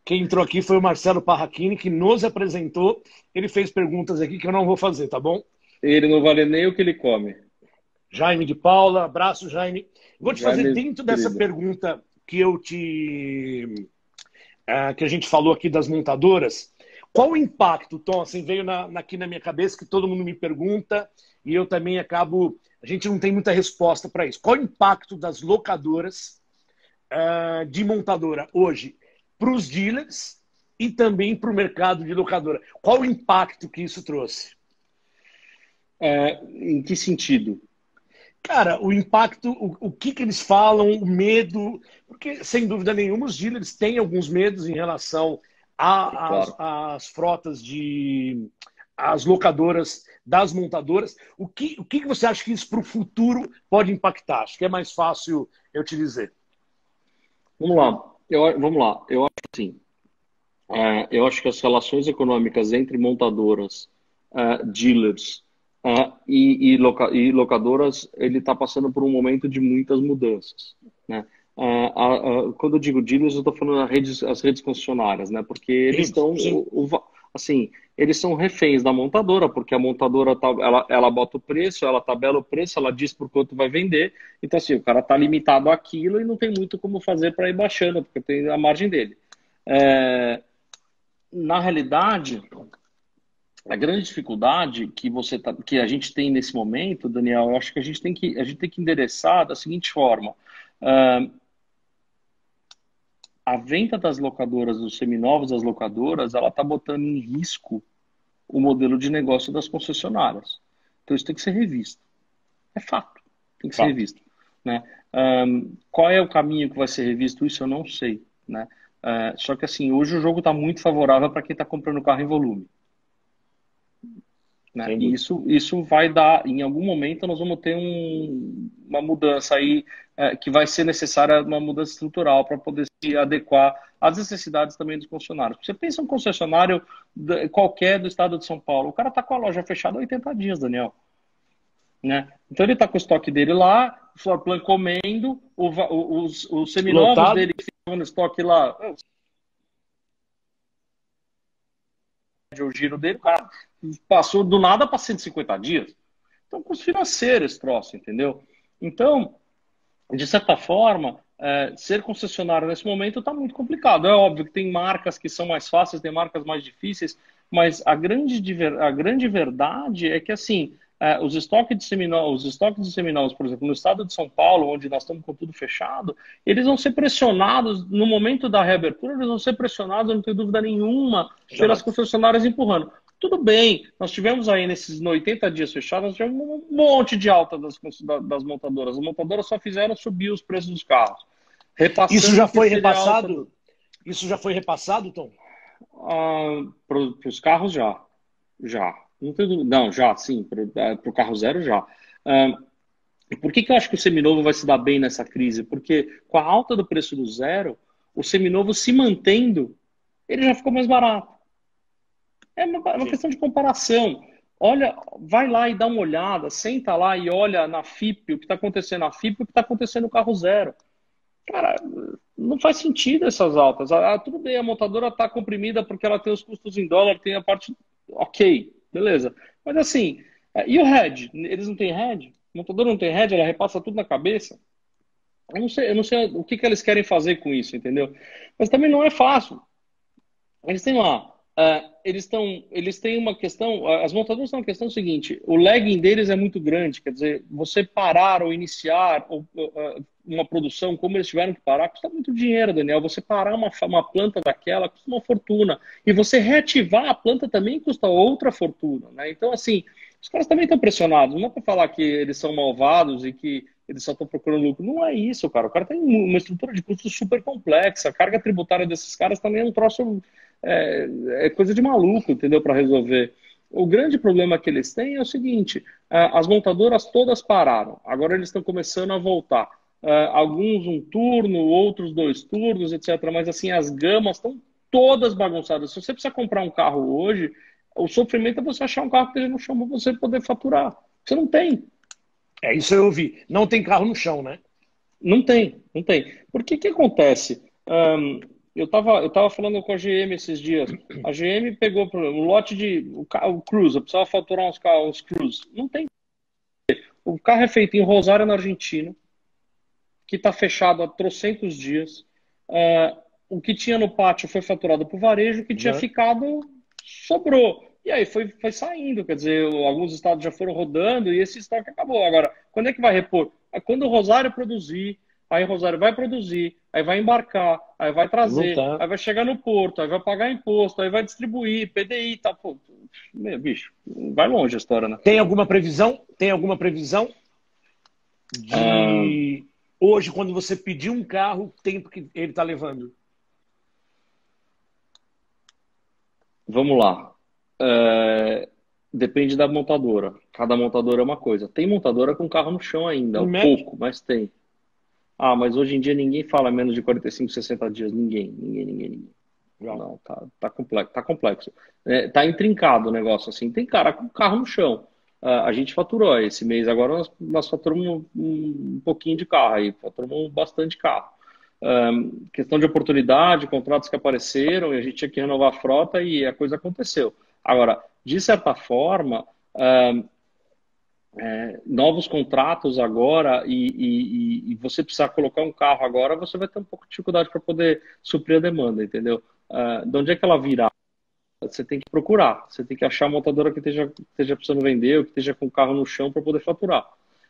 Quem entrou aqui foi o Marcelo Parraquini, que nos apresentou. Ele fez perguntas aqui que eu não vou fazer, tá bom? Ele não vale nem o que ele come. Jaime de Paula, abraço, Jaime. Vou te fazer dentro dessa pergunta que que a gente falou aqui das montadoras. Qual o impacto, Tom? Assim, veio aqui na minha cabeça que todo mundo me pergunta e eu também acabo... A gente não tem muita resposta para isso. Qual o impacto das locadoras de montadora hoje para os dealers e também para o mercado de locadora? Qual o impacto que isso trouxe? Em que sentido? Cara, o impacto, o que eles falam, o medo, porque sem dúvida nenhuma os dealers têm alguns medos em relação Claro. as frotas as locadoras das montadoras. O que você acha que isso para o futuro pode impactar? Acho que é mais fácil eu te dizer. Vamos lá. Vamos lá. Eu acho assim. Eu acho que as relações econômicas entre montadoras, dealers e locadoras, ele está passando por um momento de muitas mudanças, né? Quando eu digo dealers, eu estou falando as redes concessionárias, né? Porque eles Sim, estão, sim. assim, eles são reféns da montadora, porque a montadora ela bota o preço, ela tabela o preço, ela diz por quanto vai vender. Então, assim, o cara está limitado àquilo e não tem muito como fazer para ir baixando, porque tem a margem dele. Na realidade, a grande dificuldade que a gente tem nesse momento, Daniel, eu acho que a gente tem que endereçar da seguinte forma: a venda das locadoras, dos seminovos das locadoras, ela está botando em risco o modelo de negócio das concessionárias. Então isso tem que ser revisto. É fato, tem que ser Fato. revisto, né? Qual é o caminho que vai ser revisto? Isso eu não sei, né? Só que assim, hoje o jogo está muito favorável para quem está comprando carro em volume. Né? Sem E dúvida. isso vai dar, em algum momento nós vamos ter uma mudança aí, que vai ser necessária, uma mudança estrutural para poder se adequar às necessidades também dos concessionários. Você pensa um concessionário qualquer do estado de São Paulo, o cara está com a loja fechada há 80 dias, Daniel. Né? Então ele está com o estoque dele lá, o floor plan comendo, os seminovos Lotado. dele que ficam no estoque lá, o giro dele, o cara passou do nada para 150 dias. Então, custo financeiro esse troço, entendeu? Então, de certa forma, ser concessionário nesse momento está muito complicado. É óbvio que tem marcas que são mais fáceis, tem marcas mais difíceis, mas a grande verdade é que, assim, os estoques de seminovos, por exemplo, no estado de São Paulo, onde nós estamos com tudo fechado, eles vão ser pressionados, no momento da reabertura, eles vão ser pressionados, eu não tenho dúvida nenhuma, pelas Jamais. concessionárias empurrando. Tudo bem, nós tivemos aí nesses 80 dias fechados, nós tivemos um monte de alta das montadoras. As montadoras só fizeram subir os preços dos carros, Isso repassando já o que foi seria alta repassado? Isso já foi repassado, Tom? para os carros já. Já. Não, não, já, sim, para o carro zero já. Ah, por que eu acho que o seminovo vai se dar bem nessa crise? Porque com a alta do preço do zero, o seminovo se mantendo, ele já ficou mais barato. É uma Sim. questão de comparação. Olha, vai lá e dá uma olhada, senta lá e olha na FIP, o que está acontecendo na FIP, o que está acontecendo no carro zero. Cara, não faz sentido essas altas. Tudo bem, a montadora está comprimida porque ela tem os custos em dólar, tem a parte. Ok, beleza. Mas assim, e o hedge? Eles não têm hedge? A montadora não tem hedge, ela repassa tudo na cabeça. Eu não sei o que eles querem fazer com isso, entendeu? Mas também não é fácil. Eles têm lá, eles têm uma questão, as montadoras têm uma questão seguinte: o lagging deles é muito grande, quer dizer, você parar ou iniciar uma produção como eles tiveram que parar, custa muito dinheiro, Daniel. Você parar uma planta daquela custa uma fortuna. E você reativar a planta também custa outra fortuna, né? Então, assim, os caras também estão pressionados. Não é para falar que eles são malvados e que eles só estão procurando lucro. Não é isso, cara. O cara tem uma estrutura de custos super complexa. A carga tributária desses caras também é um troço, é coisa de maluco, entendeu? Para resolver. O grande problema que eles têm é o seguinte: as montadoras todas pararam. Agora eles estão começando a voltar. Alguns um turno, outros 2 turnos, etc. Mas assim, as gamas estão todas bagunçadas. Se você precisa comprar um carro hoje, o sofrimento é você achar um carro que esteja no chão para você poder faturar. Você não tem. Isso eu ouvi. Não tem carro no chão, né? Não tem, não tem. Por que acontece? Eu tava falando com a GM esses dias. A GM pegou um lote o Cruze, eu precisava faturar uns Cruze. Não tem. O carro é feito em Rosário, na Argentina, que está fechado há trocentos dias. O que tinha no pátio foi faturado para o varejo, o que tinha Né? ficado sobrou. E aí foi saindo, quer dizer, alguns estados já foram rodando e esse estoque acabou. Agora, quando é que vai repor? Quando o Rosário produzir, aí o Rosário vai produzir, aí vai embarcar, aí vai Não trazer, tá. aí vai chegar no porto, aí vai pagar imposto, aí vai distribuir, PDI, tá, pô, meu, bicho, vai longe a história, né? Tem alguma previsão? Tem alguma previsão Ah, de hoje, quando você pedir um carro, o tempo que ele está levando? Vamos lá. Depende da montadora. Cada montadora é uma coisa. Tem montadora com carro no chão ainda, Mete. pouco, mas tem. Ah, mas hoje em dia ninguém fala menos de 45, 60 dias. Ninguém. Legal. Não, tá complexo, tá complexo. Tá intrincado o negócio, assim. Tem cara com carro no chão. A gente faturou esse mês, agora nós faturamos um pouquinho de carro aí, faturamos bastante carro. Questão de oportunidade, contratos que apareceram, e a gente tinha que renovar a frota e a coisa aconteceu. Agora, de certa forma, novos contratos agora e você precisar colocar um carro agora, você vai ter um pouco de dificuldade para poder suprir a demanda, entendeu? De onde é que ela virá? Você tem que procurar, você tem que achar a montadora que esteja precisando vender ou que esteja com o carro no chão para poder faturar.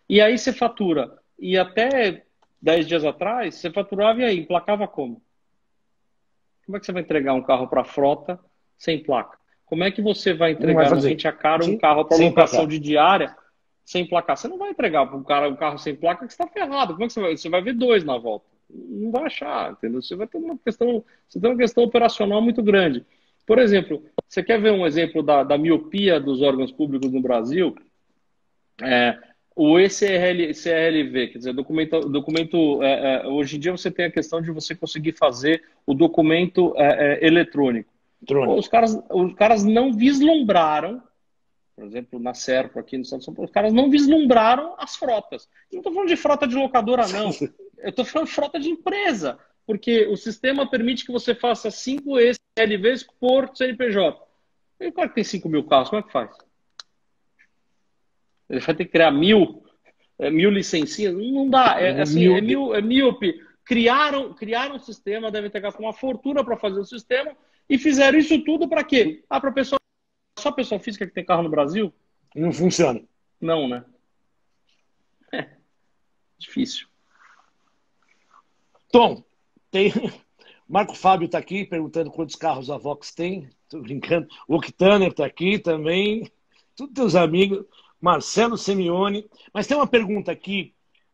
E aí você fatura. E até 10 dias atrás, você faturava e aí, emplacava como? Como é que você vai entregar um carro para a frota sem placa? Como é que você vai Não vai entregar no fazer. rente a caro um Sim, carro para sem locação placar. de diária sem placar? Você não vai entregar para um cara um carro sem placa que está ferrado. Como é que você vai? Você vai ver dois na volta. Não vai achar, entendeu? Você tem uma questão operacional muito grande. Por exemplo, você quer ver um exemplo da miopia dos órgãos públicos no Brasil? É, o CRLV, quer dizer, hoje em dia você tem a questão de você conseguir fazer o documento eletrônico. Pô, Trônico. os caras não vislumbraram, por exemplo, na Serpa, aqui no estado de São Paulo, os caras não vislumbraram as frotas. Não estou falando de frota de locadora, não. Eu estou falando de frota de empresa, porque o sistema permite que você faça 5 CLVs por CNPJ. E claro que tem 5.000 carros, como é que faz? Ele vai ter que criar mil licencinhas? Não dá. Assim, Humilde. é míope. Criaram um sistema, devem ter gastado uma fortuna para fazer o sistema e fizeram isso tudo para quê? Para pessoa, só pessoa física que tem carro no Brasil? Não funciona. Não, né? É difícil. Tom, tem. Marco Fábio está aqui perguntando quantos carros a Vox tem. Estou brincando. O Octaner está aqui também. Todos teus amigos. Marcelo Semione. Mas tem uma pergunta aqui.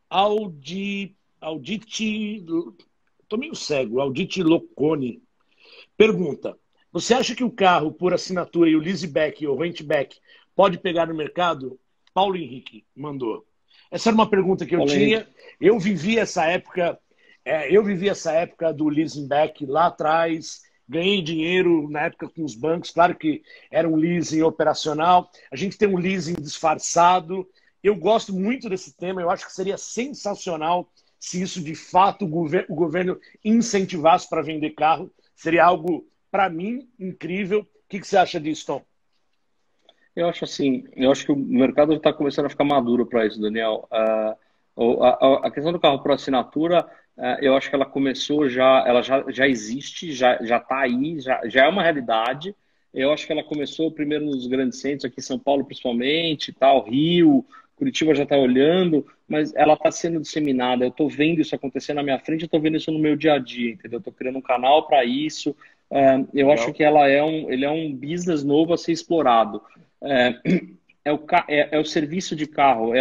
Audite. Estou meio cego. Audite Locone. Pergunta: você acha que o carro por assinatura e o leaseback ou rentback pode pegar no mercado? Paulo Henrique mandou. Essa era uma pergunta que eu Paulo tinha. Henrique. Eu vivi essa época. Eu vivi essa época do leasing back lá atrás, ganhei dinheiro na época com os bancos, claro que era um leasing operacional, a gente tem um leasing disfarçado. Eu gosto muito desse tema, eu acho que seria sensacional se isso de fato o governo incentivasse para vender carro, seria algo, para mim, incrível. O que você acha disso, Tom? Eu acho assim, eu acho que o mercado está começando a ficar maduro para isso, Daniel. A questão do carro por assinatura, eu acho que ela começou ela já existe, já está aí, já é uma realidade. Eu acho que ela começou primeiro nos grandes centros, aqui em São Paulo principalmente, tal, Rio, Curitiba já está olhando, mas ela está sendo disseminada. Eu estou vendo isso acontecer na minha frente, eu estou vendo isso no meu dia a dia, entendeu? Estou criando um canal para isso. Eu acho Legal. que ele é um business novo a ser explorado. É, é o serviço de carro,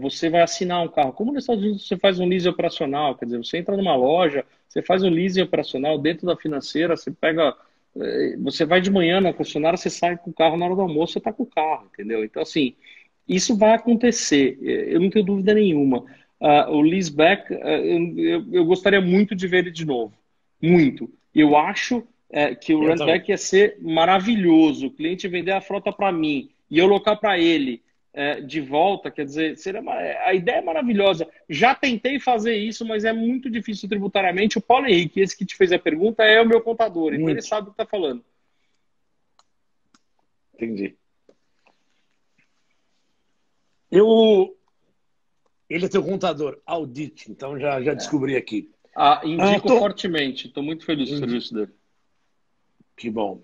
você vai assinar um carro. Como nos Estados Unidos você faz um leasing operacional, quer dizer, você entra numa loja, você faz um leasing operacional dentro da financeira, você vai de manhã na concessionária, você sai com o carro na hora do almoço, você está com o carro, entendeu? Então, assim, isso vai acontecer, eu não tenho dúvida nenhuma. O leaseback, eu gostaria muito de ver ele de novo, muito. Eu acho que o Eu também. rentback ia ser maravilhoso. O cliente vender a frota para mim e eu locar para ele de volta, quer dizer, a ideia é maravilhosa. Já tentei fazer isso, mas é muito difícil tributariamente. O Paulo Henrique, esse que te fez a pergunta, é o meu contador, então ele Muito. sabe o que está falando. Entendi. Eu, ele é teu contador, audite, então já descobri aqui. Indico Tom, fortemente, estou muito feliz com o serviço dele. que bom.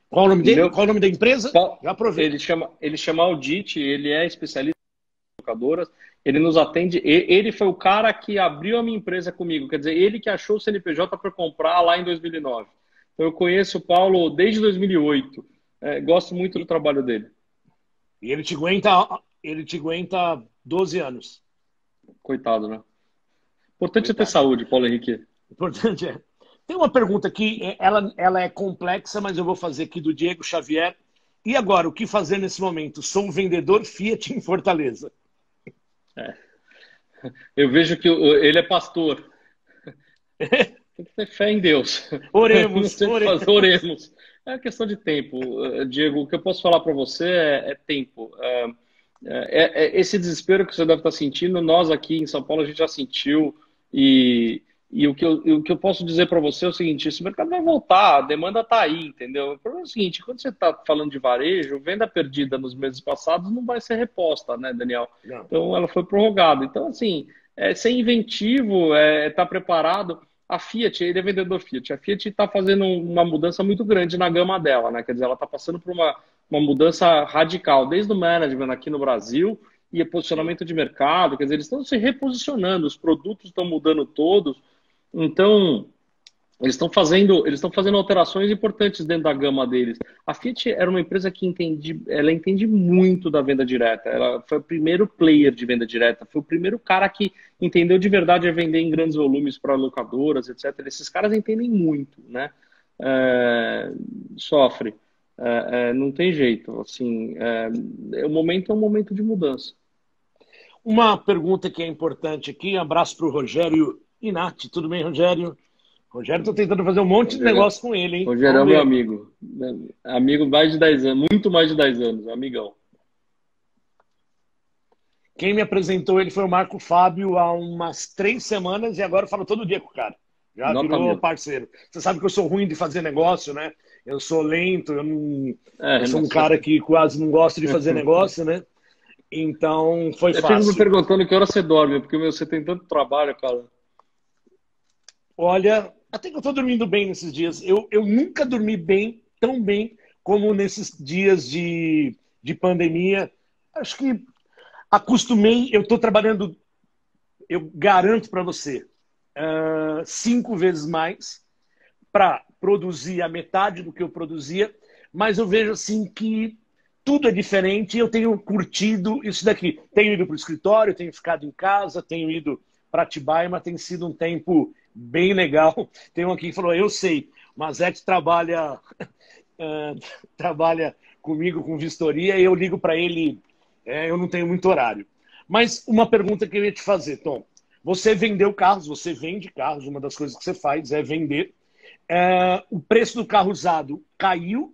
Qual o nome dele? Meu, Qual o nome da empresa? Já aproveita. ele chama Audit, ele é especialista em locadoras, ele nos atende, ele foi o cara que abriu a minha empresa comigo, quer dizer, ele que achou o CNPJ para comprar lá em 2009. Então, eu conheço o Paulo desde 2008, gosto muito do E, trabalho dele. e ele te aguenta 12 anos. Coitado, né? Importante é ter Coitado. saúde, Paulo Henrique. O importante é. Tem uma pergunta aqui, ela é complexa, mas eu vou fazer aqui do Diego Xavier. E agora, o que fazer nesse momento? Sou um vendedor Fiat em Fortaleza. É. Eu vejo que ele é pastor. Tem que ter fé em Deus. Não Oremos, sei o que oremos. fazer, oremos. É questão de tempo. Diego, o que eu posso falar para você é tempo. Esse desespero que você deve estar sentindo, nós aqui em São Paulo a gente já sentiu. E o que eu posso dizer para você é o seguinte: esse mercado vai voltar, a demanda está aí, entendeu? O problema é o seguinte: quando você está falando de varejo, venda perdida nos meses passados não vai ser reposta, né, Daniel? Não. Então ela foi prorrogada. Então, assim, ser inventivo, estar preparado. A Fiat, ele é vendedor Fiat. A Fiat está fazendo uma mudança muito grande na gama dela, né? Quer dizer, ela está passando por uma mudança radical, desde o management aqui no Brasil e o Sim. posicionamento de mercado. Quer dizer, eles estão se reposicionando, os produtos estão mudando todos. Então, eles estão fazendo alterações importantes dentro da gama deles. A Fiat era uma empresa que ela entende muito da venda direta. Ela foi o primeiro player de venda direta, foi o primeiro cara que entendeu de verdade a vender em grandes volumes para locadoras, etc. Esses caras entendem muito, né? Sofre. Não tem jeito. Assim, o momento é um momento de mudança. Uma pergunta que é importante aqui, um abraço para o Rogério Inati. Tudo bem, Rogério? Rogério, estou tentando fazer um monte de Rogério, negócio com ele, hein? Rogério é Vamos meu ver. amigo. Amigo mais de 10 anos, muito mais de 10 anos, amigão. Quem me apresentou ele foi o Marco Fábio há umas 3 semanas e agora eu falo todo dia com o cara. Já Nota virou mil. parceiro. Você sabe que eu sou ruim de fazer negócio, né? Eu sou lento, eu sou um Nossa. cara que quase não gosta de fazer negócio, né? Então foi Eu fico me fácil. perguntando que hora você dorme, porque você tem tanto trabalho, cara. Olha, até que eu estou dormindo bem nesses dias. Eu nunca dormi bem, tão bem, como nesses dias de pandemia. Acho que acostumei, eu estou trabalhando, eu garanto para você, 5 vezes mais para produzir a metade do que eu produzia, mas eu vejo assim que tudo é diferente e eu tenho curtido isso daqui. Tenho ido para o escritório, tenho ficado em casa, tenho ido para Atibaia, mas tem sido um tempo bem legal. Tem um aqui que falou, eu sei, mas Zé trabalha, trabalha comigo com vistoria e eu ligo para ele, eu não tenho muito horário. Mas uma pergunta que eu ia te fazer, Tom. Você vendeu carros, você vende carros, uma das coisas que você faz é vender. O preço do carro usado caiu.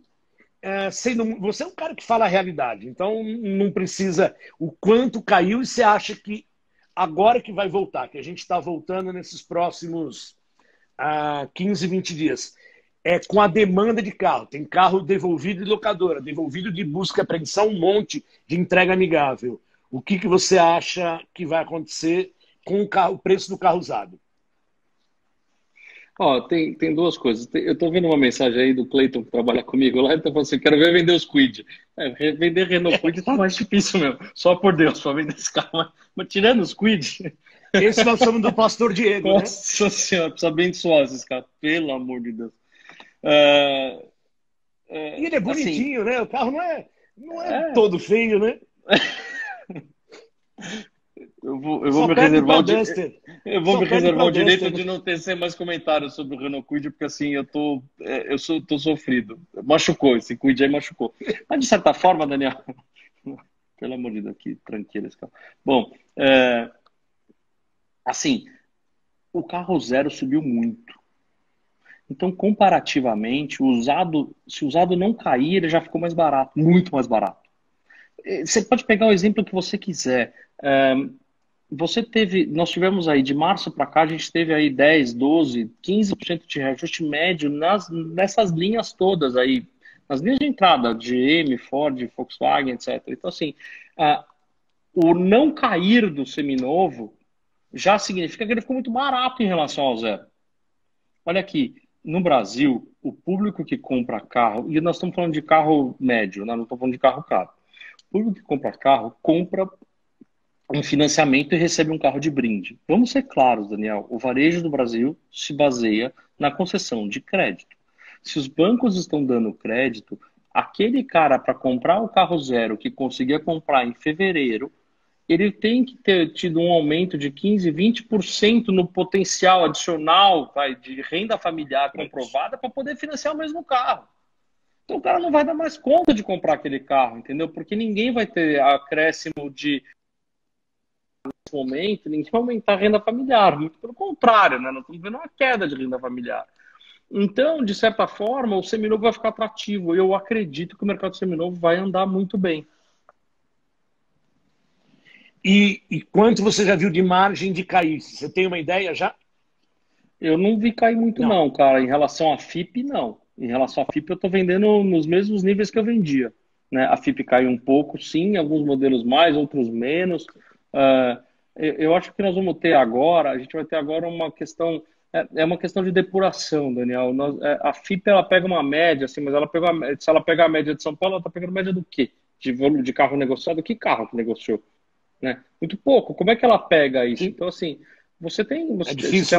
Você é um cara que fala a realidade, então não precisa o quanto caiu e você acha que agora que vai voltar, que a gente está voltando nesses próximos 15, 20 dias, com a demanda de carro. Tem carro devolvido de locadora, devolvido de busca e apreensão, um monte de entrega amigável. O que você acha que vai acontecer com o preço do carro usado? Ó, tem duas coisas. Eu tô vendo uma mensagem aí do Cleiton que trabalha comigo lá, ele tá falando assim, quero ver vender os Kwid. Vender Renault Kwid tá mais difícil mesmo. Só por Deus, para vender esse carro. Mas tirando os Kwid... Esse nós somos do Pastor Diego, né? Nossa Senhora, precisa abençoar esses caras, pelo amor de Deus. É, E ele é assim, bonitinho, né? O carro não é todo feio, né? eu vou Só me perde reservar para o di- Duster. eu vou Só me perde reservar para o direito Duster. de não tecer mais comentários sobre o Renault Kwid, porque assim, tô sofrido. Machucou, esse Kwid aí machucou. Mas de certa forma, Daniel, pelo amor de Deus, que tranquilo esse carro. Bom, assim, o carro zero subiu muito. Então, comparativamente, se o usado não cair, ele já ficou mais barato, muito mais barato. Você pode pegar o exemplo que você quiser. Nós tivemos aí de março para cá, a gente teve aí 10, 12, 15% de reajuste médio nessas linhas todas aí, nas linhas de entrada, GM, Ford, Volkswagen, etc. Então, assim, o não cair do seminovo já significa que ele ficou muito barato em relação ao zero. Olha aqui, no Brasil, o público que compra carro, e nós estamos falando de carro médio, né? Não estamos falando de carro caro. O público que compra carro, compra um financiamento e recebe um carro de brinde. Vamos ser claros, Daniel, o varejo do Brasil se baseia na concessão de crédito. Se os bancos estão dando crédito, aquele cara para comprar o carro zero que conseguia comprar em fevereiro, ele tem que ter tido um aumento de 15, 20% no potencial adicional, vai, de renda familiar comprovada para poder financiar o mesmo carro. Então o cara não vai dar mais conta de comprar aquele carro, entendeu? Porque ninguém vai ter acréscimo de nesse momento, ninguém vai aumentar a renda familiar, muito pelo contrário, né? Nós estamos vendo uma queda de renda familiar. Então, de certa forma, o seminovo vai ficar atrativo. Eu acredito que o mercado seminovo vai andar muito bem. E quanto você já viu de margem de cair? Você tem uma ideia já? Eu não vi cair muito não, cara. Em relação à FIP, não. Em relação à FIP, eu estou vendendo nos mesmos níveis que eu vendia. Né? A FIP caiu um pouco, sim, alguns modelos mais, outros menos. Eu acho que nós vamos ter agora, a gente vai ter agora uma questão, é uma questão de depuração, Daniel. A FIP, ela pega uma média, assim, mas ela pega se ela pegar a média de São Paulo, ela está pegando média do quê? De volume de carro negociado? Que carro que negociou? Né? Muito pouco. Como é que ela pega isso? Sim. Então, assim, você tem. É difícil.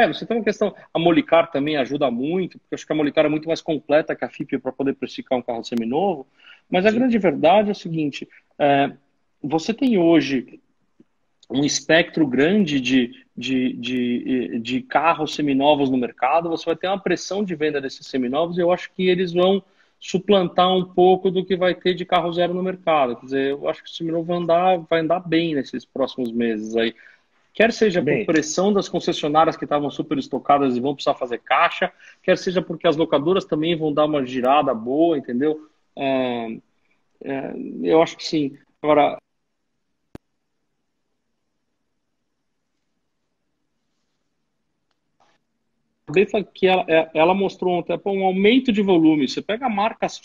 Você tem uma questão. A Molicar também ajuda muito, porque eu acho que a Molicar é muito mais completa que a FIP para poder precificar um carro seminovo. Mas a grande verdade é o seguinte: você tem hoje um espectro grande de carros seminovos no mercado, você vai ter uma pressão de venda desses seminovos e eu acho que eles vão suplantar um pouco do que vai ter de carro zero no mercado. Quer dizer, eu acho que o seminovo vai andar bem nesses próximos meses aí. Quer seja por pressão das concessionárias que estavam super estocadas e vão precisar fazer caixa, quer seja porque as locadoras também vão dar uma girada boa, entendeu? Eu acho que sim. Agora, que ela mostrou ontem um aumento de volume. Você pega marcas.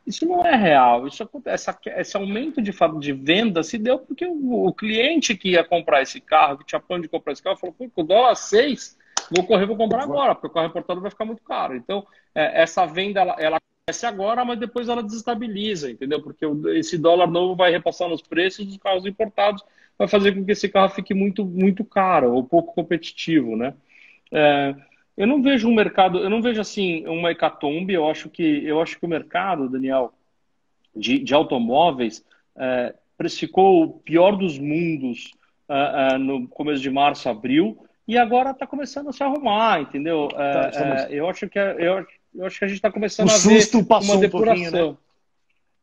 Isso não é real. Isso acontece. Esse aumento de venda se deu porque o cliente que ia comprar esse carro, que tinha plano de comprar esse carro, falou: com dólar 6, vou comprar agora, porque o carro importado vai ficar muito caro. Então, essa venda ela acontece agora, mas depois ela desestabiliza, entendeu? Porque esse dólar novo vai repassar nos preços dos carros importados, vai fazer com que esse carro fique muito, muito caro ou pouco competitivo, né? Eu não vejo um mercado, eu não vejo assim uma hecatombe. Eu acho que o mercado, Daniel, de automóveis precificou o pior dos mundos no começo de março, abril, e agora está começando a se arrumar, entendeu? Eu acho que a gente está começando a ver uma depuração.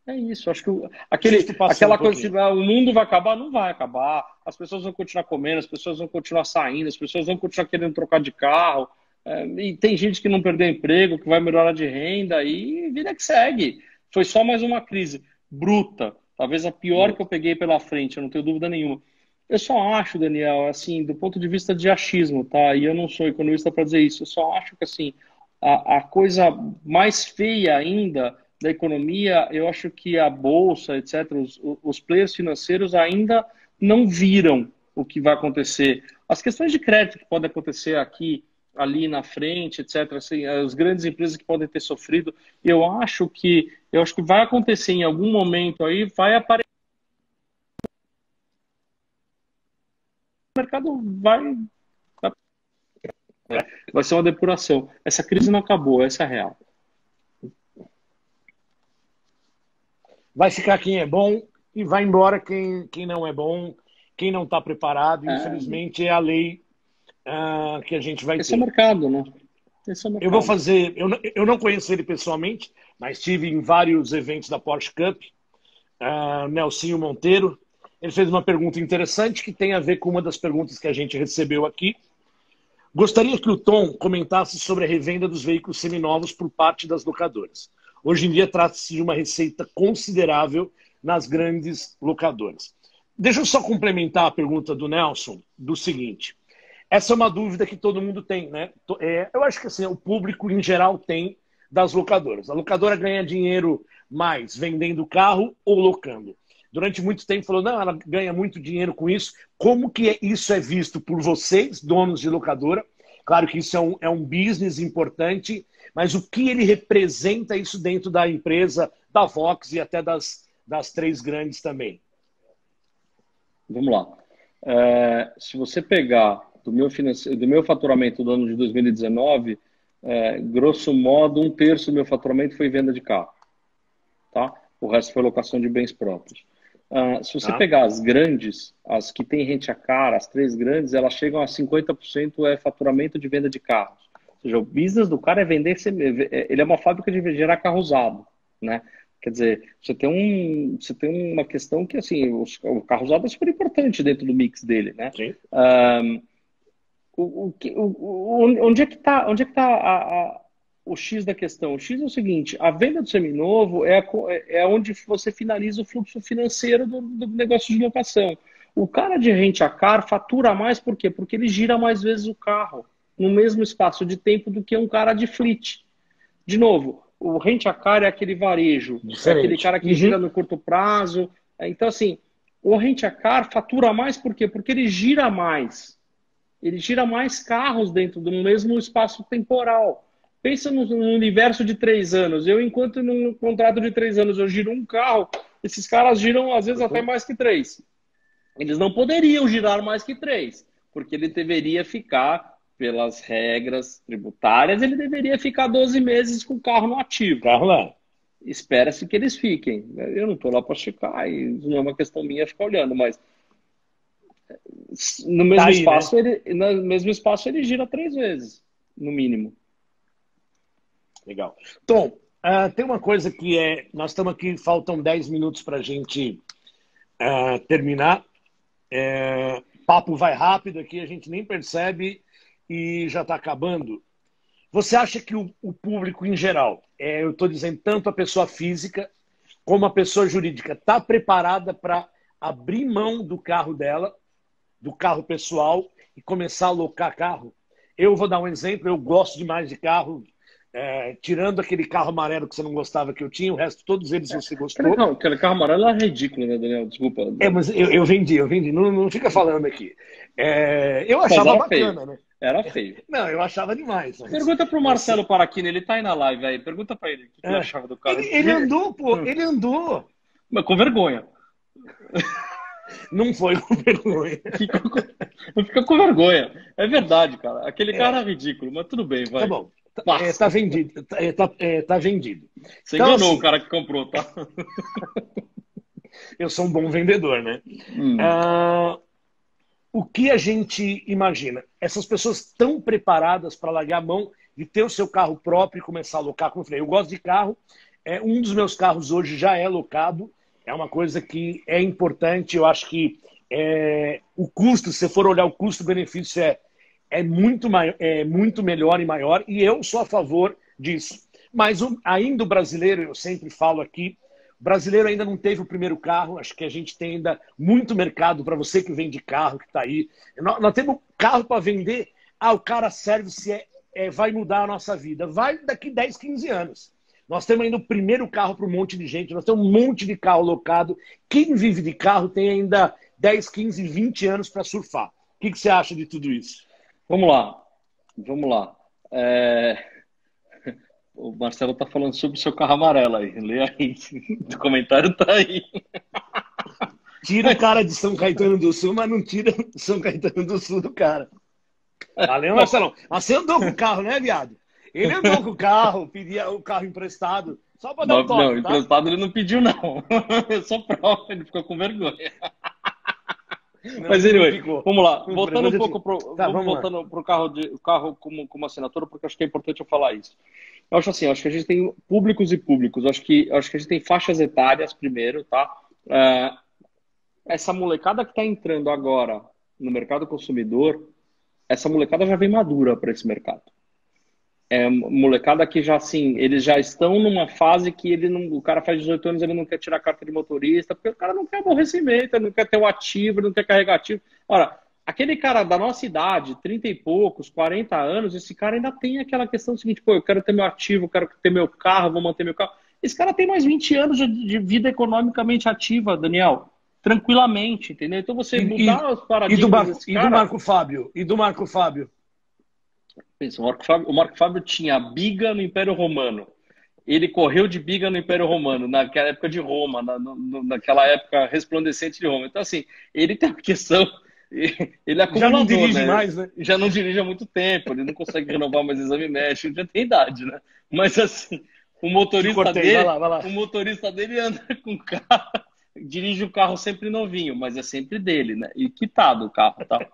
É isso, acho que aquela coisa de o mundo vai acabar, não vai acabar. As pessoas vão continuar comendo, as pessoas vão continuar saindo, as pessoas vão continuar querendo trocar de carro. E tem gente que não perdeu emprego, que vai melhorar de renda, e vida que segue. Foi só mais uma crise bruta, talvez a pior que eu peguei pela frente, eu não tenho dúvida nenhuma. Eu só acho, Daniel, assim, do ponto de vista de achismo, tá? E eu não sou economista para dizer isso, eu só acho que assim, a coisa mais feia ainda da economia, eu acho que a bolsa, etc., os players financeiros ainda não viram o que vai acontecer. As questões de crédito que podem acontecer aqui, ali na frente, etc., assim, as grandes empresas que podem ter sofrido, eu acho que vai acontecer em algum momento aí, vai aparecer. O mercado vai ser uma depuração. Essa crise não acabou, essa é a real. Vai ficar quem é bom e vai embora quem não é bom, quem não está preparado. Infelizmente, é a lei que a gente vai ter. Esse é o mercado, né? Esse é o mercado. Eu vou fazer... Eu não conheço ele pessoalmente, mas estive em vários eventos da Porsche Cup. Nelsinho Monteiro. Ele fez uma pergunta interessante que tem a ver com uma das perguntas que a gente recebeu aqui. Gostaria que o Tom comentasse sobre a revenda dos veículos seminovos por parte das locadoras. Hoje em dia trata-se de uma receita considerável nas grandes locadoras. Deixa eu só complementar a pergunta do Nelson do seguinte. Essa é uma dúvida que todo mundo tem, né? Eu acho que assim, o público em geral tem das locadoras. A locadora ganha dinheiro mais vendendo carro ou locando. Durante muito tempo falou, não, ela ganha muito dinheiro com isso. Como que isso é visto por vocês, donos de locadora? Claro que isso é um business importante, mas o que ele representa isso dentro da empresa, da Vox e até das três grandes também? Vamos lá. Se você pegar do meu faturamento do ano de 2019, grosso modo, 1/3 do meu faturamento foi venda de carro. Tá? o resto foi locação de bens próprios. Se você Tá? pegar as grandes, as que têm rente a car, as três grandes, elas chegam a 50% é faturamento de venda de carros. Ou seja, o business do cara é vender, ele é uma fábrica de gerar carro usado, né? Quer dizer, você tem uma questão que, assim, o carro usado é super importante dentro do mix dele, né? Sim. Onde é que tá o X da questão? O X é o seguinte, a venda do seminovo é onde você finaliza o fluxo financeiro do negócio de locação. O cara de rent a car fatura mais por quê? Porque ele gira mais vezes o carro no mesmo espaço de tempo do que um cara de fleet. De novo, o rent a car é aquele varejo, é aquele Diferente. cara que gira no curto prazo. Então, assim, o rent a car fatura mais por quê? Porque ele gira mais. Ele gira mais carros dentro do mesmo espaço temporal. Pensa no universo de 3 anos. Enquanto num contrato de 3 anos eu giro um carro, esses caras giram às vezes até mais que 3. Eles não poderiam girar mais que 3, porque ele deveria ficar, pelas regras tributárias, ele deveria ficar 12 meses com o carro no ativo. Carro lá. Espera-se que eles fiquem. Eu não estou lá para checar, e não é uma questão minha ficar olhando, mas no mesmo, Tá aí, espaço, né? no mesmo espaço ele gira 3 vezes, no mínimo. Legal. Tom, tem uma coisa que nós estamos aqui, faltam 10 minutos para a gente terminar. Papo vai rápido aqui, a gente nem percebe e já está acabando. Você acha que o público em geral, eu estou dizendo tanto a pessoa física como a pessoa jurídica, está preparada para abrir mão do carro dela, do carro pessoal, e começar a alocar carro? Eu vou dar um exemplo, eu gosto demais de carro, tirando aquele carro amarelo que você não gostava que eu tinha, o resto, todos eles você gostou. Aquele carro amarelo é ridículo, né, Daniel? Desculpa. Mas eu vendi. Não fica falando aqui. Eu achava bacana, feio. né? Era feio. Não, eu achava demais. Pergunta pro Marcelo Paraquini, ele tá aí na live aí. Pergunta pra ele o que ele achava do carro. Ele andou, pô, ele andou. Mas com vergonha. Não foi com vergonha. Fica com vergonha. É verdade, cara. Aquele cara é ridículo, mas tudo bem, vai. Tá bom. Tá vendido. Tá vendido. Você então, enganou assim, o cara que comprou, tá? Eu sou um bom vendedor, né? O que a gente imagina? Essas pessoas estão preparadas para largar a mão de ter o seu carro próprio e começar a alocar? Como eu falei, eu gosto de carro. Um dos meus carros hoje já é locado. É uma coisa que é importante. Eu acho que o custo, se você for olhar o custo-benefício, é muito melhor e maior. E eu sou a favor disso. Mas ainda o brasileiro, eu sempre falo aqui, o brasileiro ainda não teve o primeiro carro. Acho que a gente tem ainda muito mercado para você que vende carro, que está aí. Nós temos carro para vender. O cara service vai mudar a nossa vida. Vai daqui 10, 15 anos. Nós temos ainda o primeiro carro para um monte de gente. Nós temos um monte de carro locado. Quem vive de carro tem ainda 10, 15, 20 anos para surfar. O que você acha de tudo isso? Vamos lá. O Marcelo tá falando sobre o seu carro amarelo aí. Lê aí. O comentário tá aí. Tira o cara de São Caetano do Sul, mas não tira São Caetano do Sul do cara. Valeu, Marcelão. Mas você andou com o carro, né, viado? Ele andou com o carro, pedia o carro emprestado. Só para dar um toque, não, emprestado ele não pediu, não. Só prova, ele ficou com vergonha. Não, mas anyway, vamos lá. Voltando um pouco pro carro como assinatura, porque acho que é importante eu falar isso. Eu acho assim, acho que a gente tem públicos e públicos. Acho que a gente tem faixas etárias primeiro, tá? Essa molecada que está entrando agora no mercado consumidor, essa molecada já vem madura para esse mercado. Molecada que já, assim, eles já estão numa fase que o cara faz 18 anos, ele não quer tirar a carta de motorista, porque o cara não quer aborrecimento, ele não quer ter o ativo, ele não quer carregar ativo. Ora, aquele cara da nossa idade, 30 e poucos, 40 anos, esse cara ainda tem aquela questão seguinte, eu quero ter meu ativo, eu quero ter meu carro, vou manter meu carro. Esse cara tem mais 20 anos de vida economicamente ativa, Daniel. Tranquilamente, entendeu? Então você mudar os paradigmas desse cara... E do Marco Fábio? E do Marco Fábio? Pensa, o Marco Fábio tinha biga no Império Romano. Ele correu de biga no Império Romano, naquela época de Roma, naquela época resplandecente de Roma. Então, assim, ele tem uma questão... Ele é acumulador, já não dirige né? mais, né? Já não dirige há muito tempo, ele não consegue renovar mais exame médico, já tem idade, né? Mas, assim, O Te motorista cortei, dele, vai lá. o motorista dele anda com o carro, dirige o carro sempre novinho, mas é sempre dele, né? E quitado o carro, tá?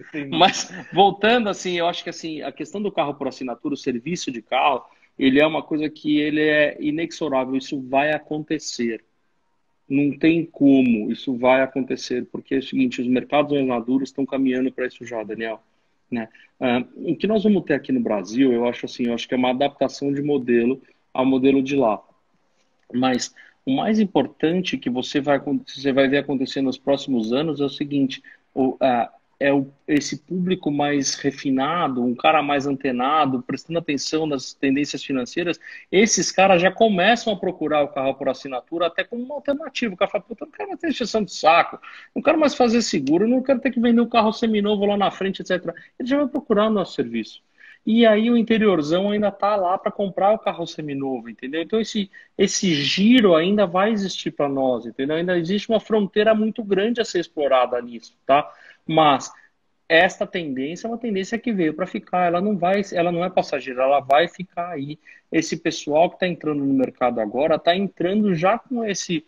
Entendi. Mas voltando assim, eu acho que assim, a questão do carro por assinatura, o serviço de carro, ele é uma coisa que ele é inexorável, isso vai acontecer. Não tem como, isso vai acontecer, porque é o seguinte, os mercados mais maduros estão caminhando para isso já, Daniel, né? O que nós vamos ter aqui no Brasil, eu acho assim, eu acho que é uma adaptação de modelo ao modelo de lá. Mas o mais importante que você vai ver acontecer nos próximos anos é o seguinte: esse público mais refinado, um cara mais antenado, prestando atenção nas tendências financeiras, esses caras já começam a procurar o carro por assinatura até como uma alternativa. O cara fala, puta, não quero mais ter exceção de saco, não quero mais fazer seguro, não quero ter que vender um carro seminovo lá na frente, etc. Ele já vai procurar o nosso serviço. E aí o interiorzão ainda está lá para comprar o carro seminovo, entendeu? Então esse giro ainda vai existir para nós, entendeu? Ainda existe uma fronteira muito grande a ser explorada nisso, tá? Mas esta tendência é uma tendência que veio para ficar, ela não é passageira, ela vai ficar aí. Esse pessoal que está entrando no mercado agora está entrando já com esse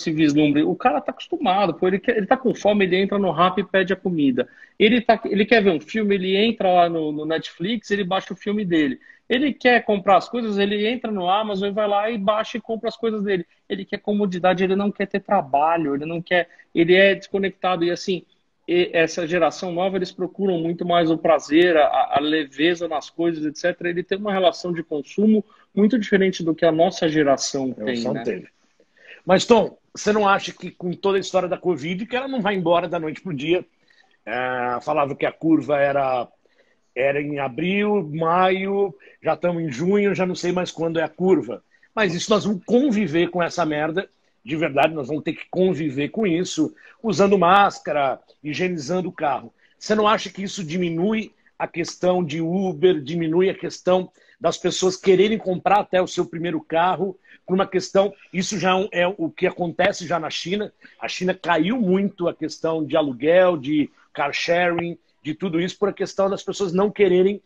vislumbre. O cara está acostumado, pô, ele está com fome, ele entra no Rappi e pede a comida. Ele quer ver um filme, ele entra lá no Netflix, ele baixa o filme dele. Ele quer comprar as coisas, ele entra no Amazon e vai lá e baixa e compra as coisas dele. Ele quer comodidade, ele não quer ter trabalho, ele não quer, ele é desconectado e assim, essa geração nova, eles procuram muito mais o prazer, a leveza nas coisas, etc. Ele tem uma relação de consumo muito diferente do que a nossa geração tem, né? Teve. Mas, Tom, você não acha que com toda a história da Covid, que ela não vai embora da noite para o dia? Falava que a curva era em abril, maio, já estamos em junho, já não sei mais quando é a curva. Mas isso nós vamos conviver com essa merda, de verdade, nós vamos ter que conviver com isso, usando máscara, higienizando o carro. Você não acha que isso diminui a questão de Uber, diminui a questão das pessoas quererem comprar até o seu primeiro carro, por uma questão, isso já é o que acontece já na China. A China caiu muito a questão de aluguel, de car sharing, de tudo isso, por a questão das pessoas não quererem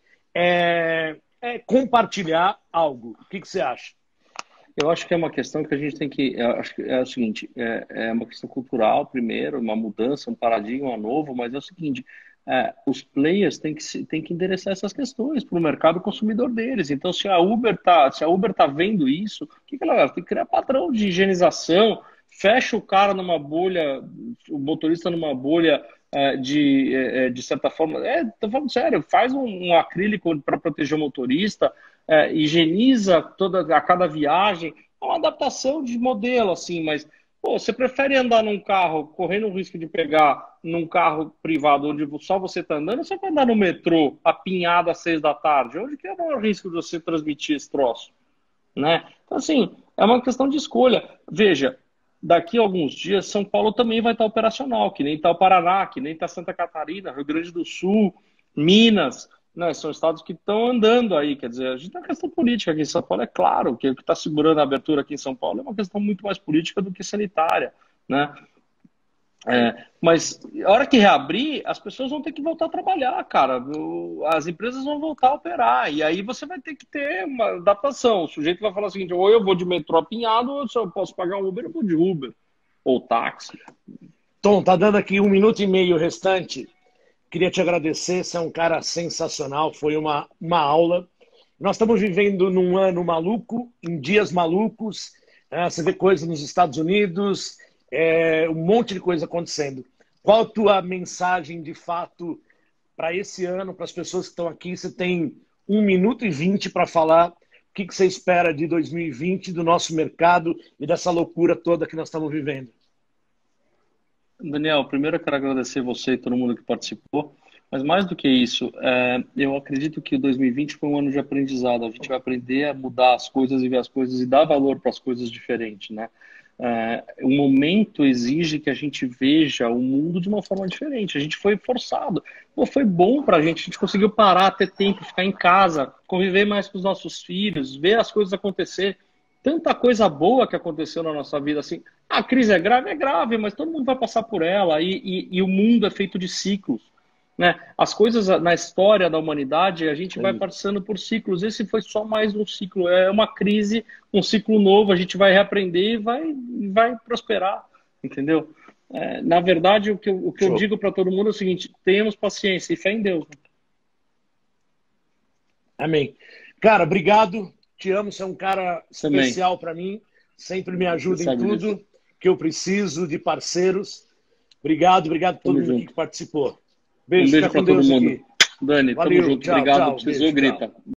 compartilhar algo. O que você acha? Eu acho que é uma questão que a gente tem que. Eu acho que é o seguinte: é uma questão cultural, primeiro, uma mudança, um paradigma novo, mas é o seguinte: os players têm que endereçar essas questões para o mercado consumidor deles. Então, se a Uber tá vendo isso, o que ela vai? Tem que criar padrão de higienização, fecha o cara numa bolha, o motorista numa bolha. De certa forma, tô falando sério, faz um acrílico para proteger o motorista, higieniza a cada viagem, é uma adaptação de modelo, assim, mas pô, você prefere andar num carro, correndo o risco de pegar num carro privado onde só você está andando, ou você vai andar no metrô, apinhado às 6 da tarde? Onde que é o maior risco de você transmitir esse troço? Né? Então, assim, é uma questão de escolha. Veja, daqui a alguns dias, São Paulo também vai estar operacional, que nem está o Paraná, que nem está Santa Catarina, Rio Grande do Sul, Minas, né? São estados que estão andando aí. Quer dizer, a gente tem uma questão política aqui em São Paulo, é claro, que o que está segurando a abertura aqui em São Paulo é uma questão muito mais política do que sanitária, né? Mas a hora que reabrir, as pessoas vão ter que voltar a trabalhar, cara. As empresas vão voltar a operar. E aí você vai ter que ter uma adaptação. O sujeito vai falar o seguinte: ou eu vou de metrô apinhado, ou se eu posso pagar um Uber, eu vou de Uber. Ou táxi. Tom, tá dando aqui 1 minuto e meio restante. Queria te agradecer, você é um cara sensacional, foi uma aula. Nós estamos vivendo num ano maluco, em dias malucos. Você vê coisas nos Estados Unidos, um monte de coisa acontecendo. Qual a tua mensagem, de fato, para esse ano, para as pessoas que estão aqui? Você tem 1 minuto e 20 para falar o que você espera de 2020, do nosso mercado e dessa loucura toda que nós estamos vivendo. Daniel, primeiro eu quero agradecer você e todo mundo que participou, mas mais do que isso, eu acredito que o 2020 foi um ano de aprendizado. A gente vai aprender a mudar as coisas e ver as coisas e dar valor para as coisas diferentes, né? O momento exige que a gente veja o mundo de uma forma diferente. A gente foi forçado. Pô, foi bom para a gente conseguiu parar, ter tempo, ficar em casa, conviver mais com os nossos filhos, ver as coisas acontecer. Tanta coisa boa que aconteceu na nossa vida, assim. A crise é grave, mas todo mundo vai passar por ela. E o mundo é feito de ciclos. né? As coisas na história da humanidade, a gente vai passando por ciclos. Esse foi só mais um ciclo. É uma crise, um ciclo novo. A gente vai reaprender e vai prosperar, entendeu? Na verdade, o que eu digo para todo mundo é o seguinte: tenhamos paciência e fé em Deus. Né? Amém. Cara, obrigado. Te amo. Você é um cara especial para mim. Sempre me ajuda em tudo que eu preciso, de parceiros. Obrigado a todo mundo aqui que participou. Beijo para todo mundo. Aqui. Dani, valeu, tamo junto. Tchau, obrigado. Tchau, Precisou, grita. Tchau.